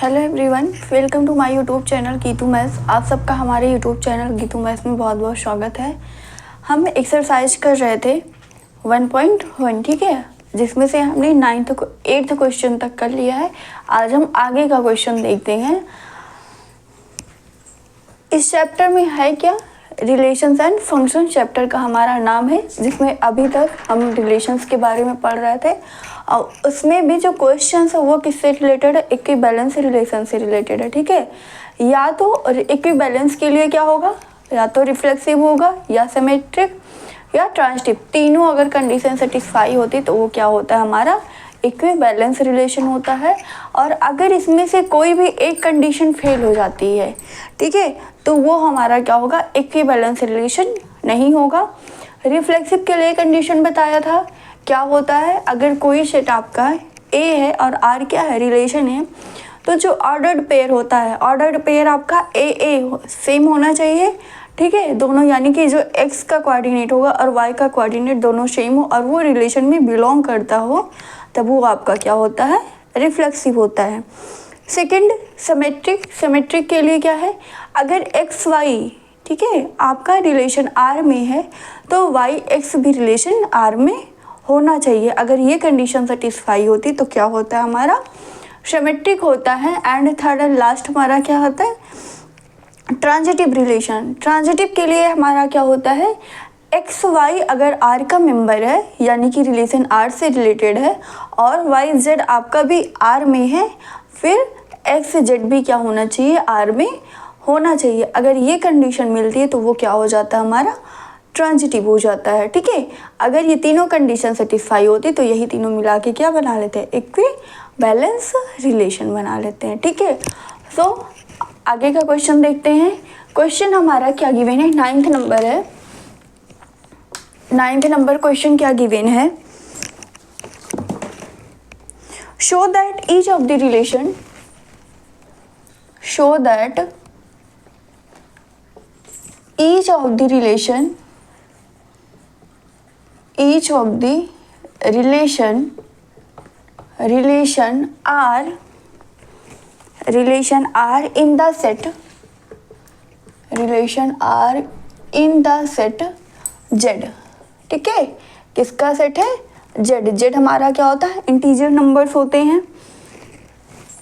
Hello everyone, welcome to my YouTube channel Geetu maths. आप सबका हमारे यूट्यूब चैनल गीतू मैथ्स में बहुत बहुत स्वागत है। हम एक्सरसाइज कर रहे थे 1.1, ठीक है, जिसमें से हमने 8th क्वेश्चन तक कर लिया है। आज हम आगे का क्वेश्चन देखते हैं। इस चैप्टर में है क्या, रिलेशंस एंड फंक्शन चैप्टर का हमारा नाम है, जिसमें अभी तक हम रिलेशंस के बारे में पढ़ रहे थे और उसमें भी जो क्वेश्चंस है वो किससे रिलेटेड है, इक्विवेलेंस रिलेशन से रिलेटेड है, ठीक है। या तो इक्विवेलेंस के लिए क्या होगा, या तो रिफ्लेक्सिव होगा या सिमेट्रिक या ट्रांजिटिव, तीनों अगर कंडीशन सेटिस्फाई होती तो वो क्या होता है, हमारा इक्विवेलेंस रिलेशन होता है। और अगर इसमें से कोई भी एक कंडीशन फेल हो जाती है, ठीक है, तो वो हमारा क्या होगा, इक्विवेलेंस रिलेशन नहीं होगा। रिफ्लेक्सिव के लिए कंडीशन बताया था, क्या होता है, अगर कोई सेट आपका ए है और आर क्या है, रिलेशन है, तो जो ऑर्डर्ड पेयर होता है, ऑर्डर्ड पेयर आपका ए ए सेम होना चाहिए, ठीक है, दोनों, यानी कि जो एक्स का कोऑर्डिनेट होगा और वाई का कोऑर्डिनेट दोनों सेम हो और वो रिलेशन में बिलोंग करता हो, तब वो आपका क्या होता है, रिफ्लेक्सिव होता है। Second, symmetric. सिमेट्रिक के लिए क्या है, अगर एक्स वाई, ठीक है, आपका रिलेशन आर में है तो वाई एक्स भी रिलेशन आर में होना चाहिए। अगर ये कंडीशन सेटिस्फाई होती तो क्या होता है, हमारा सिमेट्रिक होता है। एंड थर्ड एंड लास्ट हमारा क्या होता है, ट्रांजिटिव रिलेशन। ट्रांजिटिव के लिए हमारा क्या होता है, एक्स वाई अगर आर का मेंबर है, यानी कि रिलेशन आर से रिलेटेड है, और वाई जेड आपका भी आर में है, फिर एक्स जेड भी क्या होना चाहिए, आर में होना चाहिए। अगर ये कंडीशन मिलती है तो वो क्या हो जाता है, हमारा ट्रांजिटिव हो जाता है, ठीक है। अगर ये तीनों कंडीशन सेटिस्फाई होती तो यही तीनों मिला के क्या बना लेते हैं, इक्विवेलेंस रिलेशन बना लेते हैं, ठीक है। सो आगे का क्वेश्चन देखते हैं। क्वेश्चन हमारा क्या गिवन है, 9th नंबर है। 9th नंबर क्वेश्चन क्या गिवन है, show that each of the relation, show that each of the relation are in the set Z, ठीक है। किसका सेट है, Z। Z हमारा क्या होता है, इंटीजर नंबर्स होते हैं।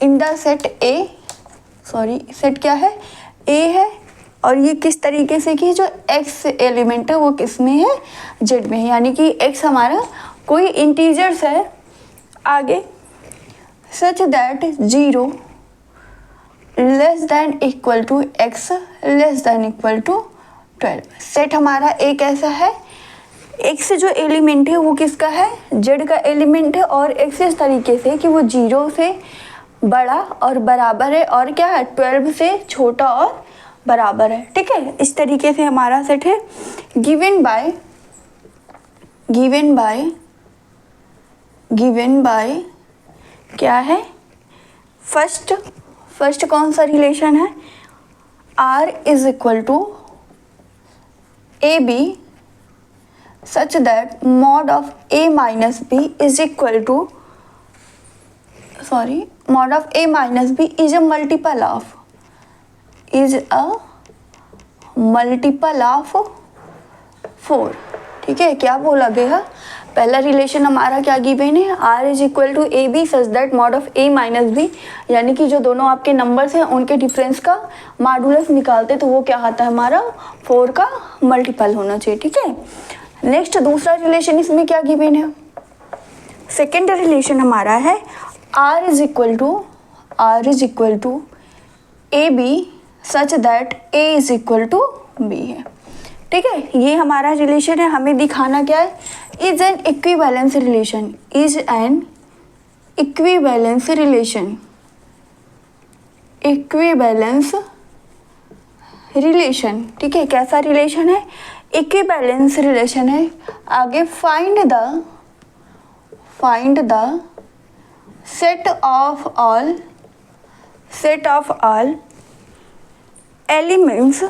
इन the set A, sorry set क्या है, ए है, और ये किस तरीके से कि जो x एलिमेंट है वो किस में है, Z में है, यानी कि x हमारा कोई इंटीजर्स है। आगे, such that 0 less than equal to x less than equal to 12। Set हमारा एक ऐसा है, x जो एलिमेंट है वो किसका है, Z का एलिमेंट है, और x इस तरीके से कि वो 0 से बड़ा और बराबर है, और क्या है, 12 से छोटा और बराबर है, ठीक है। इस तरीके से हमारा सेट है। गिवन बाय क्या है, फर्स्ट कौन सा रिलेशन है, R is equal to A B such that mod of A minus B is equal to, sorry, mod of A minus B is a multiple of, is a multiple of 4, ठीक है। क्या बोला गया, पहला relation हमारा क्या given है, R is equal to A B such that mod of A minus b, यानी कि जो दोनों आपके नंबर्स हैं उनके डिफरेंस का मॉडुलस निकालते तो वो क्या आता है, हमारा 4 का मल्टीपल होना चाहिए, ठीक है। नेक्स्ट दूसरा रिलेशन इसमें क्या गिवन है, सेकेंड रिलेशन हमारा है R is equal to A B such that A is equal to B है, ठीक है। ये हमारा रिलेशन है, हमें दिखाना क्या है, इज एन इक्विवेलेंस रिलेशन, ठीक है। कैसा रिलेशन है, इक्विवेलेंस रिलेशन है। आगे find the set of all elements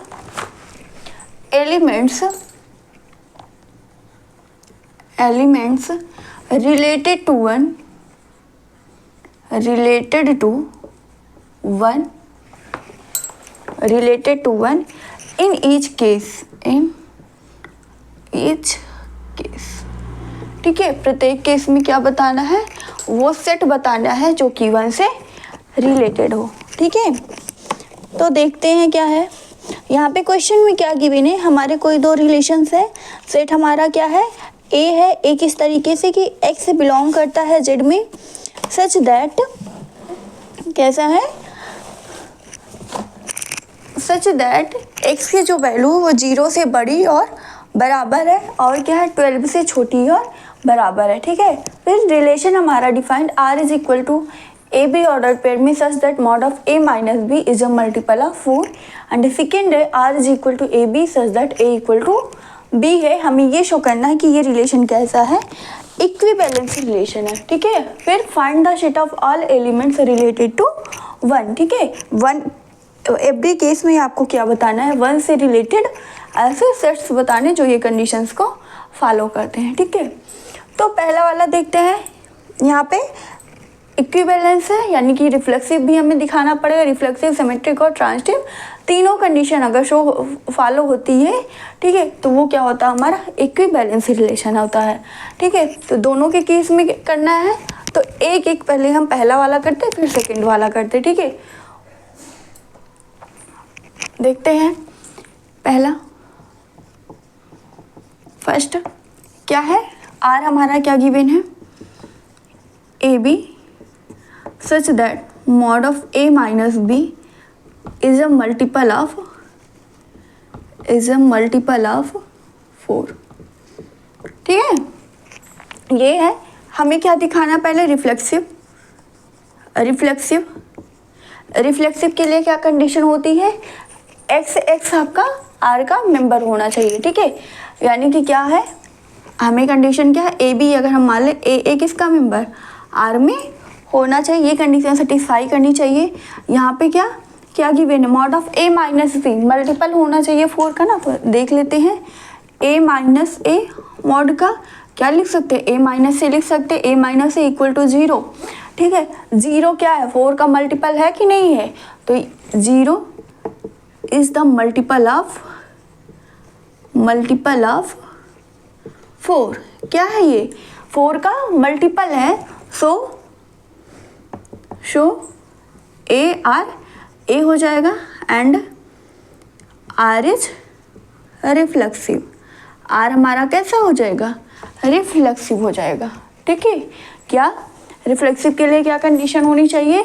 related to 1 related to 1 in each case, ठीक है। प्रत्येक केस में क्या बताना है, वो सेट बताना है जो कि 1 से रिलेटेड हो, ठीक है। तो देखते हैं क्या है यहाँ पे क्वेश्चन में क्या गिवन है। हमारे कोई दो रिलेशंस है, सेट हमारा क्या है, ए है। ए किस तरीके से कि एक्स बिलोंग करता है जेड में, सच दैट कैसा है, सच दैट एक्स की जो वैल्यू वो 0 से बड़ी और बराबर है, और क्या है 12 से छोटी और बराबर है, ठीक है। फिर रिलेशन हमारा defined R is equal to A B order pair में such that mod of A minus B is a multiple of 4 and second है R is equal to A B such that A equal to B है। हमें ये show करना है कि ये relation कैसा है, इक्विवेलेंस रिलेशन है, ठीक है। फिर find the set of all elements related to 1, ठीक है। 1 एवरी केस में आपको क्या बताना है, 1 से रिलेटेड ऐसे सेट्स बताने जो ये कंडीशंस को फॉलो करते हैं, ठीक है। तो पहला वाला देखते हैं, यहाँ पे इक्विवेलेंस है, यानी कि रिफ्लेक्सिव भी हमें दिखाना पड़ेगा, रिफ्लेक्सिव, सिमेट्रिक और ट्रांजिटिव तीनों कंडीशन अगर फॉलो होती है, ठीक है, तो वो क्या होता है, हमारा इक्विवेलेंस रिलेशन होता है, ठीक है। तो दोनों के केस में करना है, तो एक एक पहले हम पहला वाला करते फिर सेकेंड वाला करते, ठीक है। देखते हैं पहला, फर्स्ट क्या है, आर हमारा क्या गिवन है, A B such that mod of A minus B is a multiple of 4, ठीक है। ये है, हमें क्या दिखाना पहले, रिफ्लेक्सिव के लिए क्या कंडीशन होती है, एक्स आपका आर का मेंबर होना चाहिए, ठीक है। यानी कि क्या है, हमें कंडीशन क्या है, ए बी अगर हम मान लें ए किसका मेंबर आर में होना चाहिए, ये कंडीशन सेटिस्फाई करनी चाहिए। यहाँ पे क्या गिवन है, mod of A minus be multiple होना चाहिए 4 का ना, तो देख लेते हैं ए माइनस ए मॉड का क्या लिख सकते हैं, ए माइनस ए लिख सकते हैं, A minus A equal to 0, ठीक है। 0 क्या है, 4 का मल्टीपल है कि नहीं है, तो 0 इज द मल्टीपल ऑफ 4, क्या है ये 4 का मल्टीपल है, सो ए हो जाएगा and R is reflexive, R हमारा कैसा हो जाएगा, रिफ्लेक्सिव हो जाएगा, ठीक है। क्या रिफ्लेक्सिव के लिए क्या कंडीशन होनी चाहिए,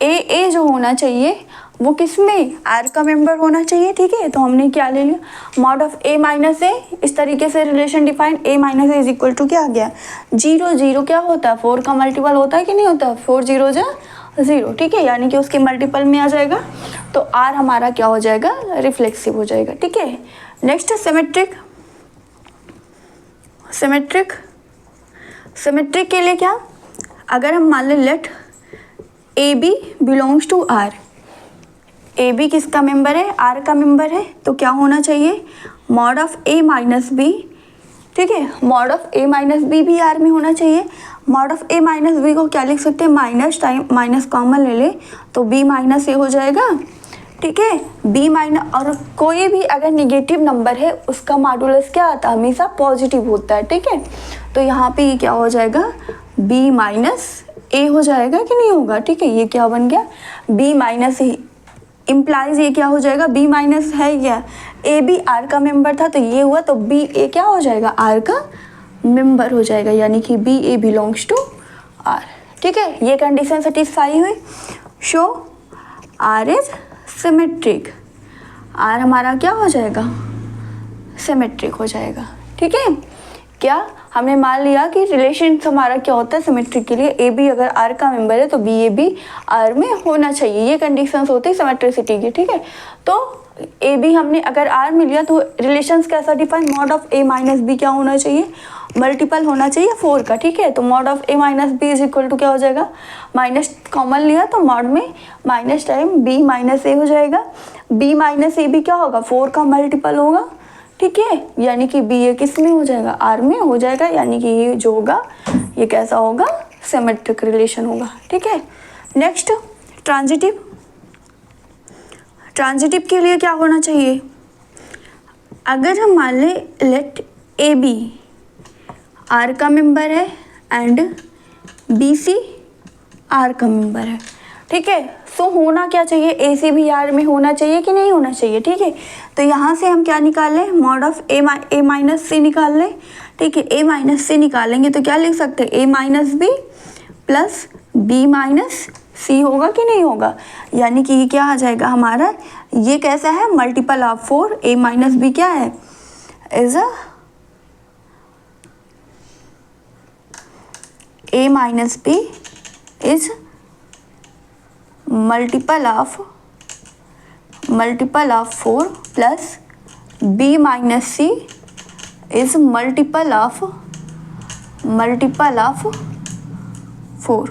ए जो होना चाहिए वो किस में, आर का मेंबर होना चाहिए, ठीक है। तो हमने क्या ले लिया, mod of A minus a, इस तरीके से relation define, a minus a is equal to क्या आ गया 0 क्या होता है, 4 का मल्टीपल होता है कि नहीं होता, 4 0 जा 0, ठीक है, यानी कि उसके मल्टीपल में आ जाएगा, तो आर हमारा क्या हो जाएगा, रिफ्लेक्सिव हो जाएगा, ठीक है। नेक्स्ट सिमेट्रिक के लिए क्या, अगर हम मान लें let a B belongs to R, a b किसका मेंबर है, आर का मेंबर है, तो क्या होना चाहिए, mod of A minus b, ठीक है, mod of A minus b भी आर में होना चाहिए। Mod of A minus b को क्या लिख सकते हैं, माइनस टाइम माइनस कॉमन ले ले तो बी माइनस ए हो जाएगा, ठीक है। बी माइनस, और कोई भी अगर निगेटिव नंबर है उसका मॉडुलस क्या आता है, हमेशा पॉजिटिव होता है, ठीक है। तो यहाँ पे ये क्या हो जाएगा, बी माइनस ए हो जाएगा कि नहीं होगा, ठीक है। ये क्या बन गया, बी माइनस ए इम्प्लाइज, ये क्या हो जाएगा, बी माइनस है क्या, ए बी आर का मेंबर था, तो ये हुआ, तो बी ए क्या हो जाएगा, आर का मेंबर हो जाएगा, यानी कि B A belongs to R, ठीक है। ये कंडीशन सेटिस्फाई हुई, show R is symmetric, R हमारा क्या हो जाएगा, सिमेट्रिक हो जाएगा, ठीक है। क्या हमने मान लिया कि रिलेशन हमारा क्या होता है सिमेट्रिक के लिए, ए बी अगर आर का मेंबर है तो बी ए बी आर में होना चाहिए, ये कंडीशंस होती है सिमेट्रिसिटी की, ठीक है। तो ए बी हमने अगर आर मिल लिया तो रिलेशंस कैसा define, mod of A minus B क्या होना चाहिए, मल्टीपल होना चाहिए 4 का, ठीक है। तो mod of A minus B is equal to क्या हो जाएगा, माइनस कॉमन लिया तो मॉड में minus time B minus A हो जाएगा, बी माइनस ए भी क्या होगा, 4 का मल्टीपल होगा, ठीक है, यानी कि बी ए किस में हो जाएगा, आर में हो जाएगा, यानी कि ये जो होगा ये कैसा होगा, सिमेट्रिक रिलेशन होगा, ठीक है। नेक्स्ट ट्रांजिटिव, ट्रांजिटिव के लिए क्या होना चाहिए, अगर हम मान लें लेट ए बी आर का मेंबर है एंड बी सी आर का मेंबर है, ठीक है। सो होना क्या चाहिए, ए सी भी आर में होना चाहिए कि नहीं होना चाहिए, ठीक है। तो यहाँ से हम क्या निकाल लें, मॉड ऑफ ए माइनस सी निकाल लें, ठीक है। ए माइनस सी निकालेंगे तो क्या लिख सकते हैं, A minus B plus B minus C होगा कि नहीं होगा, यानी कि ये क्या आ जाएगा हमारा, ये कैसा है, multiple of 4, A minus B क्या है, is a A minus B is multiple of 4 plus B minus C is multiple of 4,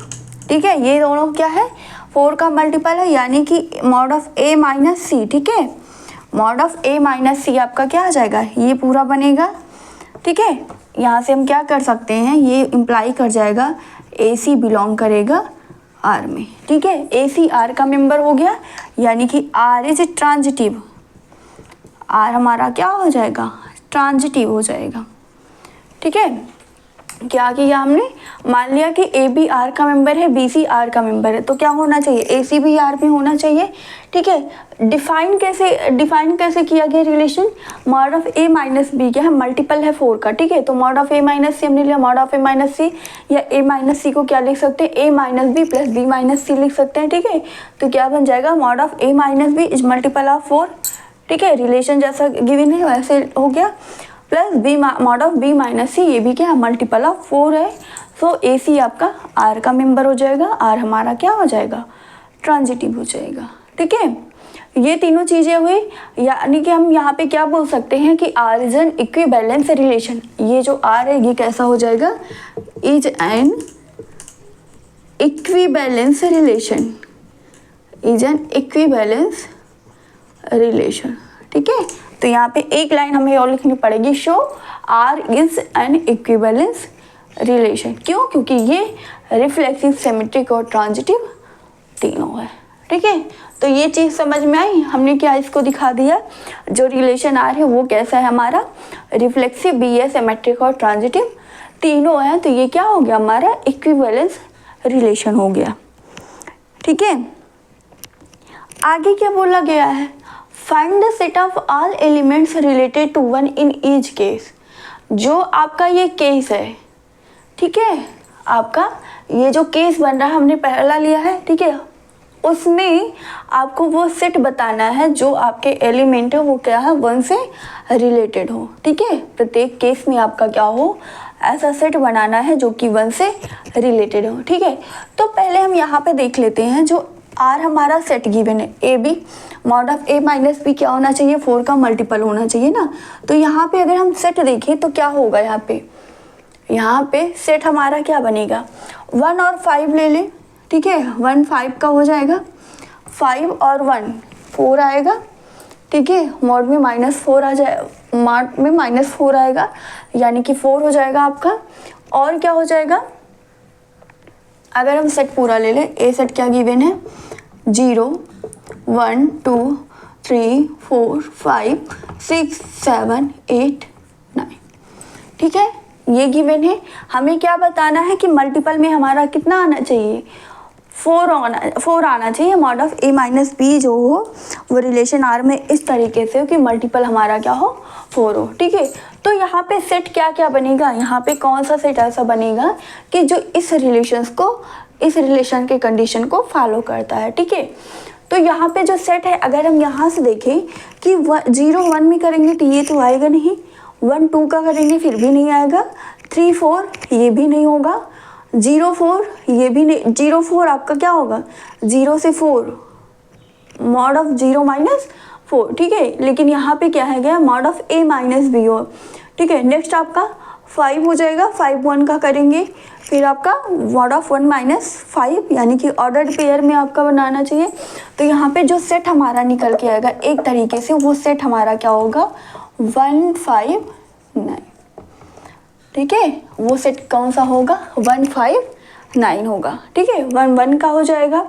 ठीक है। ये दोनों क्या है, 4 का मल्टीपल है, यानी कि मॉड ऑफ ए माइनस सी, ठीक है। मॉड ऑफ ए माइनस सी आपका क्या आ जाएगा, ये पूरा बनेगा, ठीक है। यहाँ से हम क्या कर सकते हैं, ये इम्प्लाई कर जाएगा ए सी बिलोंग करेगा आर में, ठीक है। ए सी आर का मेंबर हो गया, यानी कि आर इज ट्रांजिटिव, आर हमारा क्या हो जाएगा, ट्रांजिटिव हो जाएगा, ठीक है। क्या किया हमने, मान लिया कि ए बी आर का मेंबर है, बी सी आर का मेंबर है, तो क्या होना चाहिए, ए सी भी आर में होना चाहिए, ठीक है। डिफाइन कैसे किया गया relation, mod of A minus B क्या है, मल्टीपल है 4 का, ठीक है। तो mod of A minus C हमने लिया, mod of A minus C या ए माइनस सी को क्या लिख सकते हैं, A minus B plus B minus C लिख सकते हैं, ठीक है। तो क्या बन जाएगा, mod of A minus B is multiple of 4, ठीक है। रिलेशन जैसा गिवन है वैसे हो गया, plus B mod of B minus C, ये भी क्या है, मल्टीपल ऑफ 4 है। सो ए सी आपका आर का मेंबर हो जाएगा, आर हमारा क्या हो जाएगा, ट्रांजिटिव हो जाएगा, ठीक है। ये तीनों चीज़ें हुई, यानी कि हम यहाँ पे क्या बोल सकते हैं कि R is an equivalence relation. ये जो आर है ये कैसा हो जाएगा, is an equivalence relation, is an equivalence relation, ठीक है। तो यहाँ पे एक लाइन हमें और लिखनी पड़ेगी, show R is an equivalence relation. क्यों, क्योंकि ये रिफ्लेक्सिव, सिमेट्रिक और ट्रांजिटिव तीनों है, ठीक है। तो ये चीज़ समझ में आई, हमने क्या इसको दिखा दिया, जो रिलेशन आर है वो कैसा है हमारा, रिफ्लेक्सिव भी है, सिमेट्रिक और ट्रांजिटिव तीनों है। तो ये क्या हो गया हमारा, इक्विवेलेंस रिलेशन हो गया, ठीक है। आगे क्या बोला गया है, find the set of all elements related to one in each case. जो आपका ये केस है, ठीक है, आपका ये जो केस बन रहा है हमने पहला लिया है, ठीक है, उसमें आपको वो सेट बताना है जो आपके एलिमेंट है वो क्या है, वन से रिलेटेड हो, ठीक है। प्रत्येक केस में आपका क्या हो, ऐसा सेट बनाना है जो कि वन से रिलेटेड हो, ठीक है। तो पहले हम यहाँ पे देख लेते हैं, जो आर हमारा सेट गिवन है, ए B mod of A minus B क्या होना चाहिए, 4 का मल्टीपल होना चाहिए ना। तो यहाँ पे अगर हम सेट देखें तो क्या होगा, यहाँ पे सेट हमारा क्या बनेगा, 1 और 5 ले लें, ठीक है। 1 5 का हो जाएगा, 5 और 1 4 आएगा, ठीक है। मॉड में -4 आ जाए, मॉड में -4 आएगा, यानी कि 4 हो जाएगा आपका। और क्या हो जाएगा, अगर हम सेट पूरा ले लें, ए सेट क्या गिवन है, 0 1 2 3 4 5 6 7 8 9, ठीक है, ये गिवन है। हमें क्या बताना है कि मल्टीपल में हमारा कितना आना चाहिए, 4 आना चाहिए। Mod of A minus B जो हो वो रिलेशन आर में इस तरीके से हो कि मल्टीपल हमारा क्या हो, 4 हो, ठीक है। तो यहाँ पे सेट क्या क्या बनेगा, यहाँ पे कौन सा सेट ऐसा बनेगा कि जो इस रिलेशन के कंडीशन को फॉलो करता है, ठीक है। तो यहाँ पे जो सेट है, अगर हम यहाँ से देखें कि 0 1 में करेंगे तो ये तो आएगा नहीं, 1 2 का करेंगे फिर भी नहीं आएगा, 3 4 ये भी नहीं होगा, 0 4 ये भी नहीं, 0 4 आपका क्या होगा, 0 से 4 मॉड ऑफ 0 माइनस 4, ठीक है। लेकिन यहाँ पे क्या है गया, mod of A minus B हो, ठीक है। नेक्स्ट आपका 5 हो जाएगा, 5 1 का करेंगे, फिर आपका मॉड ऑफ 1 माइनस 5, यानी कि ऑर्डर्ड पेयर में आपका बनाना चाहिए। तो यहाँ पे जो सेट हमारा निकल के आएगा एक तरीके से, वो सेट हमारा क्या होगा, 1 5 9, ठीक है। वो सेट कौन सा होगा, 1 5 9 होगा, ठीक है। 1 1 का हो जाएगा,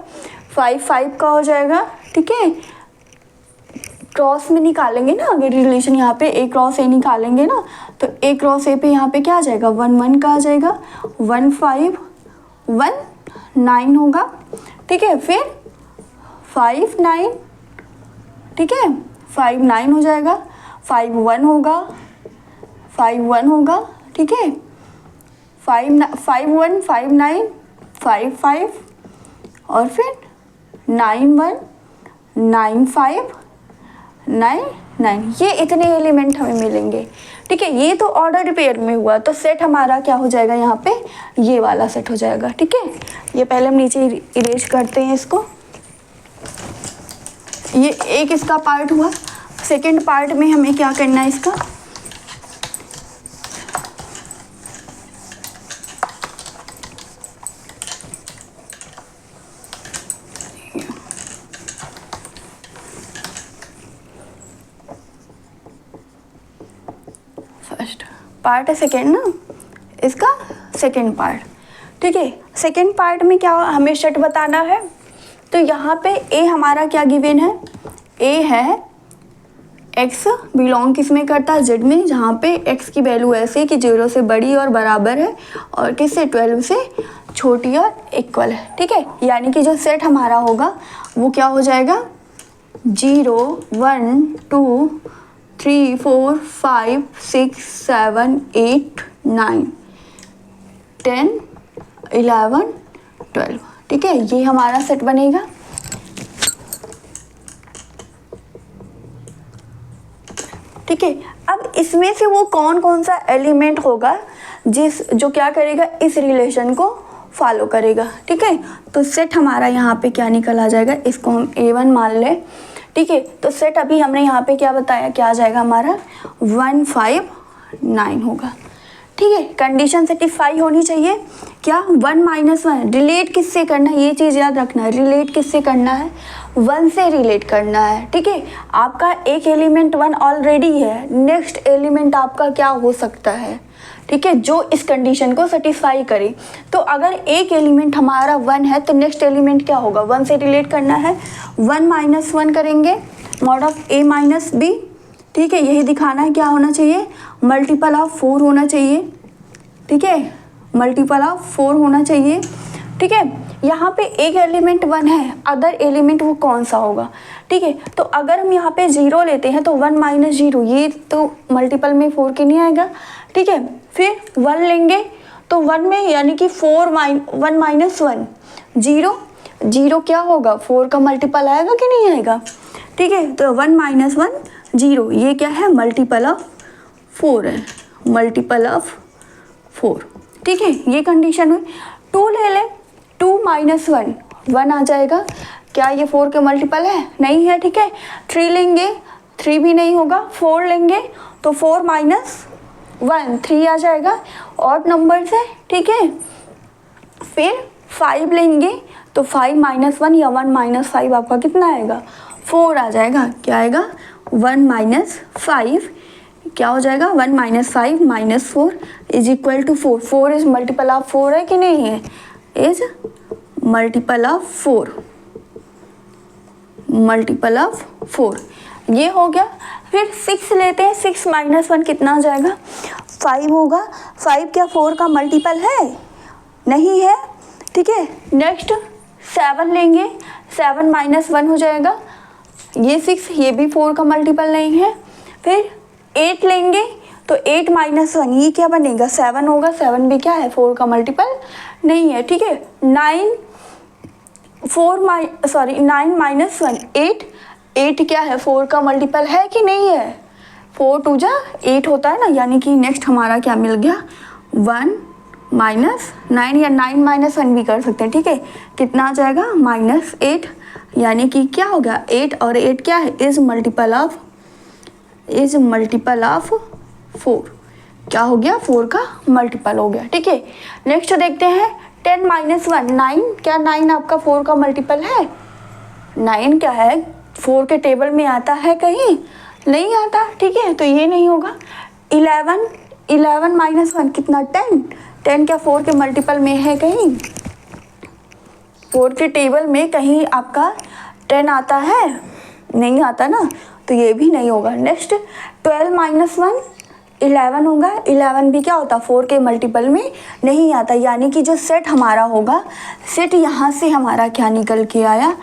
5 5 का हो जाएगा, ठीक है, क्रॉस में निकालेंगे ना, अगर रिलेशन यहाँ पे ए क्रॉस ए निकालेंगे ना, तो ए क्रॉस ए पे यहाँ पे क्या आ जाएगा, 1 1 का आ जाएगा, 1 5 1 9 होगा, ठीक है। फिर 5 9, ठीक है, 5 9 हो जाएगा, 5 1 होगा, 5 1 होगा, ठीक है, 5 1 5 9 5 5 और फिर 9 1 9 5 9 9, ये इतने एलिमेंट हमें मिलेंगे, ठीक है। ये तो ऑर्डर पेयर में हुआ, तो सेट हमारा क्या हो जाएगा यहाँ पे, ये वाला सेट हो जाएगा, ठीक है। ये पहले हम नीचे इरेज करते हैं इसको। ये एक इसका पार्ट हुआ। सेकंड पार्ट में हमें क्या करना है इसका, फर्स्ट पार्ट है सेकंड ना, इसका सेकंड पार्ट, ठीक है। सेकंड पार्ट में क्या हमें सेट बताना है, तो यहाँ पे ए हमारा क्या गिवन है, ए है x बिलोंग किस में करता है, z में, जहाँ पे x की वैल्यू ऐसे कि 0 से बड़ी और बराबर है और किससे 12 से छोटी और इक्वल है, ठीक है। यानी कि जो सेट हमारा होगा वो क्या हो जाएगा, 0 1 2 3 4 5 6 7 8 9 10 11 12, ठीक है। ये हमारा सेट बनेगा। ठीक है, अब इसमें से वो कौन कौन सा एलिमेंट होगा जो क्या करेगा, इस रिलेशन को फॉलो करेगा, ठीक है। तो सेट हमारा यहाँ पे क्या निकल आ जाएगा, इसको हम A1 मान लें, ठीक है। तो सेट अभी हमने यहाँ पे क्या बताया, क्या आ जाएगा हमारा 1 5 9 होगा, ठीक है। कंडीशन सेटिस्फाई होनी चाहिए। क्या 1 -1 रिलेट किससे करना है, ये चीज़ याद रखना है, रिलेट किससे करना है, 1 से रिलेट करना है, ठीक है। आपका एक एलिमेंट 1 ऑलरेडी है, नेक्स्ट एलिमेंट आपका क्या हो सकता है, ठीक है, जो इस कंडीशन को सेटिस्फाई करे। तो अगर एक एलिमेंट हमारा 1 है तो नेक्स्ट एलिमेंट क्या होगा, 1 से रिलेट करना है, 1 -1 करेंगे, मॉड ऑफ A - B, ठीक है। यही दिखाना है क्या होना चाहिए, मल्टीपल ऑफ 4 होना चाहिए, ठीक है, मल्टीपल ऑफ 4 होना चाहिए, ठीक है। यहाँ पे एक एलिमेंट 1 है, अदर एलिमेंट वो कौन सा होगा, ठीक है। तो अगर हम यहाँ पे 0 लेते हैं तो 1 - 0, ये तो मल्टीपल में 4 के नहीं आएगा, ठीक है। फिर 1 लेंगे तो 1 में यानी कि 1 -1 0, 0 क्या होगा, 4 का मल्टीपल आएगा कि नहीं आएगा, ठीक है। तो 1 -1 0, ये क्या है, मल्टीपल ऑफ 4 है, मल्टीपल ऑफ 4, ठीक है। ये कंडीशन हुई। 2 ले लें, 2 -1 1 आ जाएगा, क्या ये 4 के मल्टीपल है, नहीं है, ठीक है। 3 लेंगे, 3 भी नहीं होगा। 4 लेंगे तो 4 -1 3 आ जाएगा, ऑड नंबर से, ठीक है। फिर 5 लेंगे तो 5 -1 या 1 - 5 आपका कितना आएगा, 4 आ जाएगा, क्या आएगा 1 - 5, क्या हो जाएगा 1 - 5 - 4 is equal to 4। 4 is multiple of 4 है कि नहीं है, is multiple of 4, multiple of 4, ये हो गया। फिर 6 लेते हैं, 6 -1 कितना आ जाएगा, 5 होगा। 5 क्या 4 का मल्टीपल है, नहीं है, ठीक है। नेक्स्ट 7 लेंगे, 7 -1 हो जाएगा, ये 6, ये भी 4 का मल्टीपल नहीं है। फिर 8 लेंगे तो 8 -1 ये क्या बनेगा, 7 होगा, 7 भी क्या है 4 का मल्टीपल नहीं है, ठीक है। 9 -1 8, 8 क्या है 4 का मल्टीपल है कि नहीं है, 4 2 जा 8 होता है ना, यानी कि नेक्स्ट हमारा क्या मिल गया 1 -9 या 9 -1 भी कर सकते हैं, ठीक है। कितना आ जाएगा -8, यानी कि क्या हो गया 8 और 8 क्या है, इज मल्टीपल ऑफ 4, क्या हो गया 4 का मल्टीपल हो गया, ठीक है। नेक्स्ट देखते हैं 10 -1 9, क्या 9 आपका 4 का मल्टीपल है, 9 क्या है 4 के टेबल में आता है कहीं, नहीं आता, ठीक है, तो ये नहीं होगा। 11 -1 कितना 10, 10 क्या 4 के मल्टीपल में है कहीं, 4 के टेबल में कहीं आपका 10 आता है, नहीं आता ना, तो ये भी नहीं होगा। नेक्स्ट 12 माइनस 1 11 होगा। 11 भी क्या होता है 4 के मल्टीपल में नहीं आता, यानी कि जो सेट हमारा होगा, सेट यहाँ से हमारा क्या निकल के आया,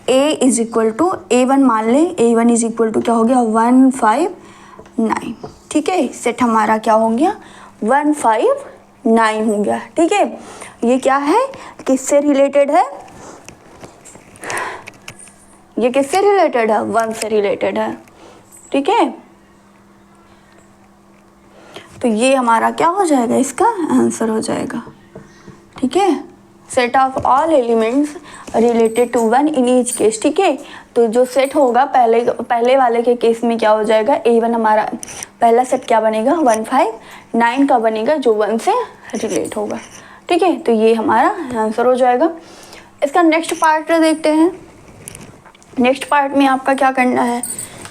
a is equal to A1 मान लें, A1 इज इक्वल टू क्या हो गया 159। ठीक है, सेट हमारा क्या हो गया 159 हो गया। ठीक है, ये क्या है, किससे रिलेटेड है, ये किससे रिलेटेड है, 1 से रिलेटेड है। ठीक है, तो ये हमारा क्या हो जाएगा, इसका आंसर हो जाएगा। ठीक है, set of all elements related to 1 in each case. ठीक है, तो जो सेट होगा पहले वाले के केस में क्या हो जाएगा, A1 हमारा पहला सेट क्या बनेगा 159 का बनेगा, जो 1 से रिलेट होगा। ठीक है, तो ये हमारा आंसर हो जाएगा। इसका नेक्स्ट पार्ट देखते हैं। नेक्स्ट पार्ट में आपका क्या करना है,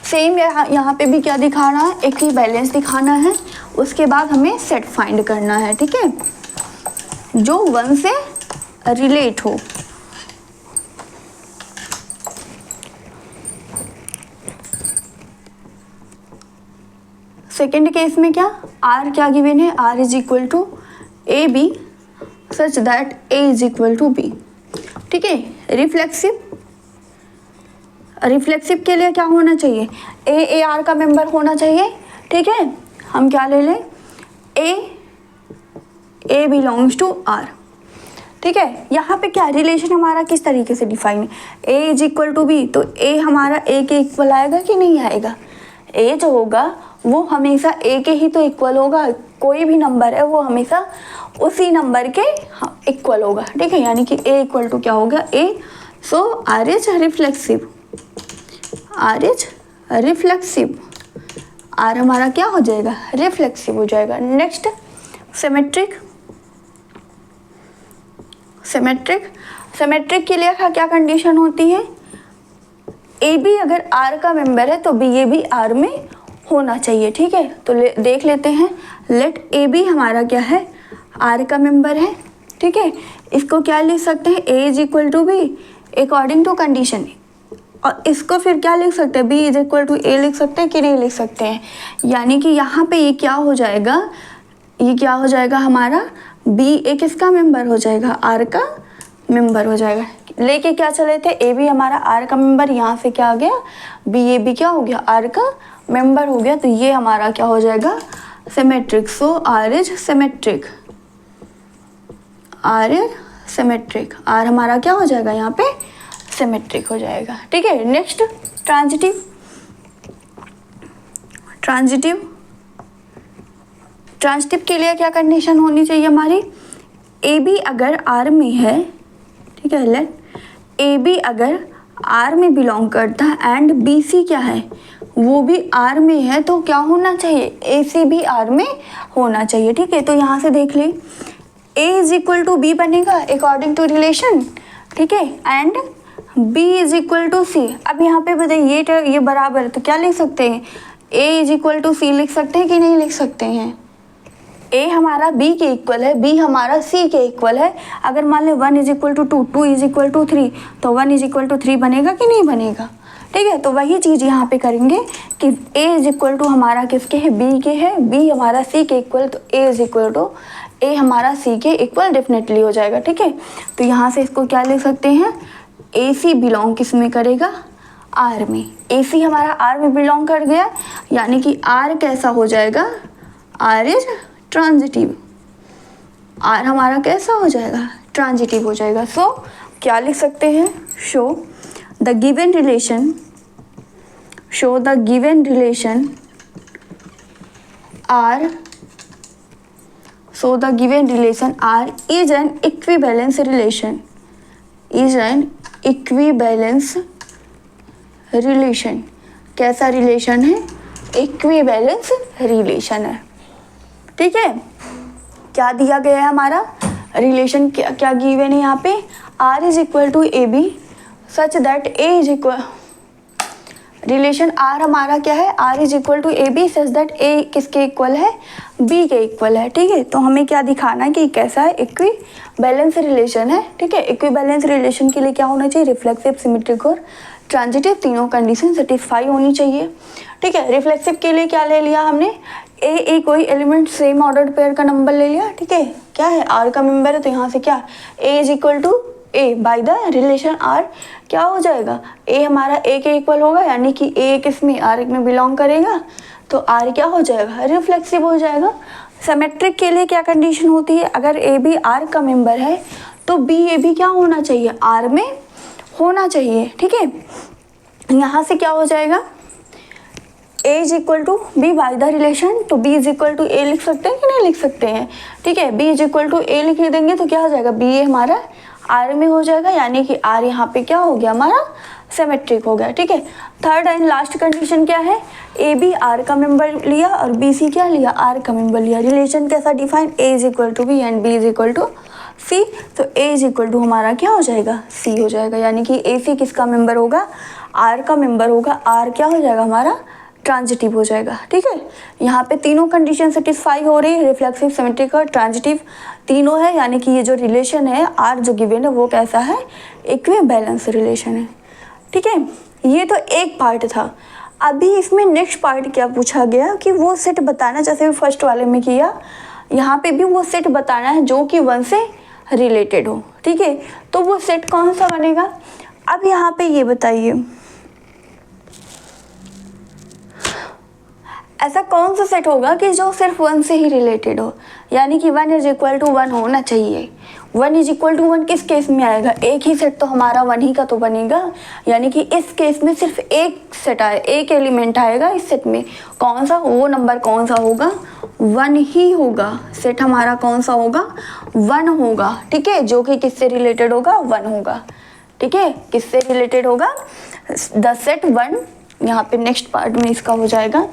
सेम यहाँ पे भी क्या दिखाना है, इक्विवेलेंस दिखाना है। उसके बाद हमें सेट फाइंड करना है। ठीक है, जो 1 से रिलेट हो। सेकेंड केस में क्या, R क्या गिवन है, R is equal to A B such that A is equal to B। ठीक है, रिफ्लेक्सिव के लिए क्या होना चाहिए, A R का मेंबर होना चाहिए। ठीक है, हम क्या ले लें, A बिलोंग्स टू R। ठीक है, यहाँ पे क्या रिलेशन हमारा किस तरीके से डिफाइन है, A is equal to B, तो A हमारा A के इक्वल आएगा कि नहीं आएगा, A जो होगा वो हमेशा A के ही तो इक्वल होगा, कोई भी नंबर है वो हमेशा उसी नंबर के इक्वल होगा। ठीक है, यानी कि A इक्वल टू क्या होगा A, so R is reflexive, R is reflexive, R हमारा क्या हो जाएगा, रिफ्लेक्सिव हो जाएगा। नेक्स्ट सिमेट्रिक के लिए क्या कंडीशन होती है, ए बी अगर R का मेंबर है तो बी ए भी R में होना चाहिए। ठीक है, तो देख लेते हैं, लेट ए बी हमारा क्या है, R का मेंबर है। ठीक है, इसको क्या लिख सकते हैं, A is equal to B according to condition, और इसको फिर क्या लिख सकते हैं, B is equal to A लिख सकते हैं कि नहीं लिख सकते हैं। यानी कि यहाँ पे ये क्या हो जाएगा, ये क्या हो जाएगा हमारा B एक किसका मेंबर हो जाएगा, R का मेंबर हो जाएगा। लेके क्या चले थे, A भी हमारा R का मेंबर, यहाँ से क्या आ गया B A भी क्या हो गया R का मेंबर हो गया। तो ये हमारा क्या हो जाएगा symmetric, so R is symmetric, R is symmetric, R हमारा क्या हो जाएगा यहाँ पे सिमेट्रिक हो जाएगा। ठीक है, नेक्स्ट ट्रांजिटिव के लिए क्या कंडीशन होनी चाहिए हमारी, ए बी अगर R में है, ठीक है, लेट ए बी अगर R में बिलोंग करता है एंड बी सी क्या है वो भी R में है, तो क्या होना चाहिए, ए सी भी R में होना चाहिए। ठीक है, तो यहाँ से देख ले A is equal to B बनेगा अकॉर्डिंग टू रिलेशन। ठीक है, and B is equal to C. अब यहाँ पे बताइए ये बराबर है तो क्या लिख सकते हैं, A इज इक्वल टू सी लिख सकते हैं कि नहीं लिख सकते हैं। A हमारा B के इक्वल है, B हमारा C के इक्वल है। अगर मान लें 1 is equal to 2, 2 is equal to 3, तो 1 इज इक्वल टू 3 बनेगा कि नहीं बनेगा। ठीक है, तो वही चीज़ यहाँ पे करेंगे कि A इज इक्वल टू हमारा किसके है, B के है, B हमारा C के इक्वल, तो A is equal to A हमारा C के इक्वल डेफिनेटली हो जाएगा। ठीक है, तो यहाँ से इसको क्या लिख सकते हैं, AC बिलोंग किस में करेगा, R में। AC हमारा R में बिलोंग कर गया, यानी कि R कैसा हो जाएगा, R इज ट्रांजिटिव, R हमारा कैसा हो जाएगा, ट्रांजिटिव हो जाएगा। सो क्या लिख सकते हैं, show the given relation R, so the given relation R is an equivalence relation, कैसा रिलेशन है, इक्विवेलेंस रिलेशन है। ठीक है, क्या दिया गया है हमारा रिलेशन, क्या गिवन है यहाँ पे, R is equal to A B such that A is equal, relation R हमारा क्या है, R is equal to A B such that A किसके इक्वल है, B के इक्वल है। ठीक है, तो हमें क्या दिखाना है कि कैसा है, इक्विवेलेंस रिलेशन है। ठीक है, इक्विवेलेंस रिलेशन के लिए क्या होना चाहिए, रिफ्लेक्सिव, सिमेट्रिक और ट्रांजिटिव, तीनों कंडीशन सेटिस्फाई होनी चाहिए। ठीक है, रिफ्लेक्सिव के लिए क्या ले लिया हमने, ए कोई एलिमेंट सेम ऑर्डर्ड पेयर का नंबर ले लिया। ठीक है, क्या है आर का मेंबर है तो यहाँ से क्या A is equal to A by the relation R क्या हो जाएगा, ए हमारा ए के इक्वल होगा, यानी कि ए किसमें आर में बिलोंग करेगा, तो आर क्या हो जाएगा, रिफ्लेक्सिव हो जाएगा। सिमेट्रिक के लिए क्या कंडीशन होती है, अगर ए भी आर का मेंबर है तो बी ए भी क्या होना चाहिए, आर में होना चाहिए। ठीक है, यहाँ से क्या हो जाएगा, a is equal to B by the relation, तो b is equal to A लिख सकते हैं कि नहीं लिख सकते हैं। ठीक है, b is equal to A लिख देंगे तो क्या हो जाएगा, बी ए हमारा r में हो जाएगा, यानी कि r यहाँ पे क्या हो गया, हमारा सिमेट्रिक हो गया। ठीक है, थर्ड एंड लास्ट कंडीशन क्या है, ए बी आर का मेंबर लिया और बी सी क्या लिया, आर का मेंबर लिया। रिलेशन कैसा define, A is equal to B and B is equal to C, तो ए इज इक्वल टू हमारा क्या हो जाएगा, सी हो जाएगा, यानी कि ए सी किसका मेंबर होगा, आर का मेंबर होगा, आर क्या हो जाएगा हमारा ट्रांजिटिव हो जाएगा। ठीक है, यहाँ पे तीनों कंडीशन सेटिस्फाई हो रही है, रिफ्लेक्सिव, सिमेट्रिक और ट्रांजिटिव तीनों है, यानी कि ये जो रिलेशन है आर जो गिवन है वो कैसा है, इक्विवेलेंस रिलेशन है। ठीक है, ये तो एक पार्ट था। अभी इसमें नेक्स्ट पार्ट क्या पूछा गया कि वो सेट बताना, जैसे फर्स्ट वाले में किया, यहाँ पे भी वो सेट बताना है जो कि वन से रिलेटेड हो। ठीक है, तो वो सेट कौन सा बनेगा, अब यहाँ पे ये बताइए ऐसा कौन सा सेट होगा कि जो सिर्फ वन से ही रिलेटेड हो, यानी कि one is equal to one होना चाहिए। One is equal to one किस केस में आएगा, एक ही सेट तो हमारा वन ही का तो बनेगा, यानी कि इस केस में सिर्फ एक सेट आए, एक एलिमेंट आएगा इस सेट में, कौन सा, वो नंबर कौन सा होगा, वन ही होगा। सेट हमारा कौन सा होगा, वन होगा। ठीक है, जो कि किससे रिलेटेड होगा, वन होगा। ठीक है, किससे रिलेटेड होगा, द सेट वन। यहाँ पे नेक्स्ट पार्ट में इसका हो जाएगा,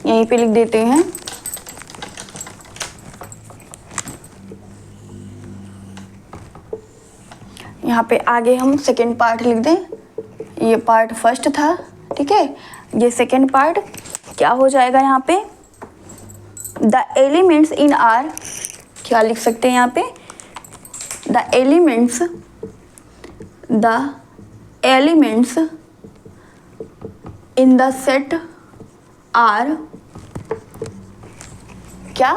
यहीं पे लिख देते हैं। यहाँ पे आगे हम सेकेंड पार्ट लिख दें, ये पार्ट फर्स्ट था। ठीक है, ये सेकेंड पार्ट क्या हो जाएगा, यहाँ पे द एलिमेंट्स इन आर, क्या लिख सकते हैं यहाँ पे, the elements in the set are, क्या,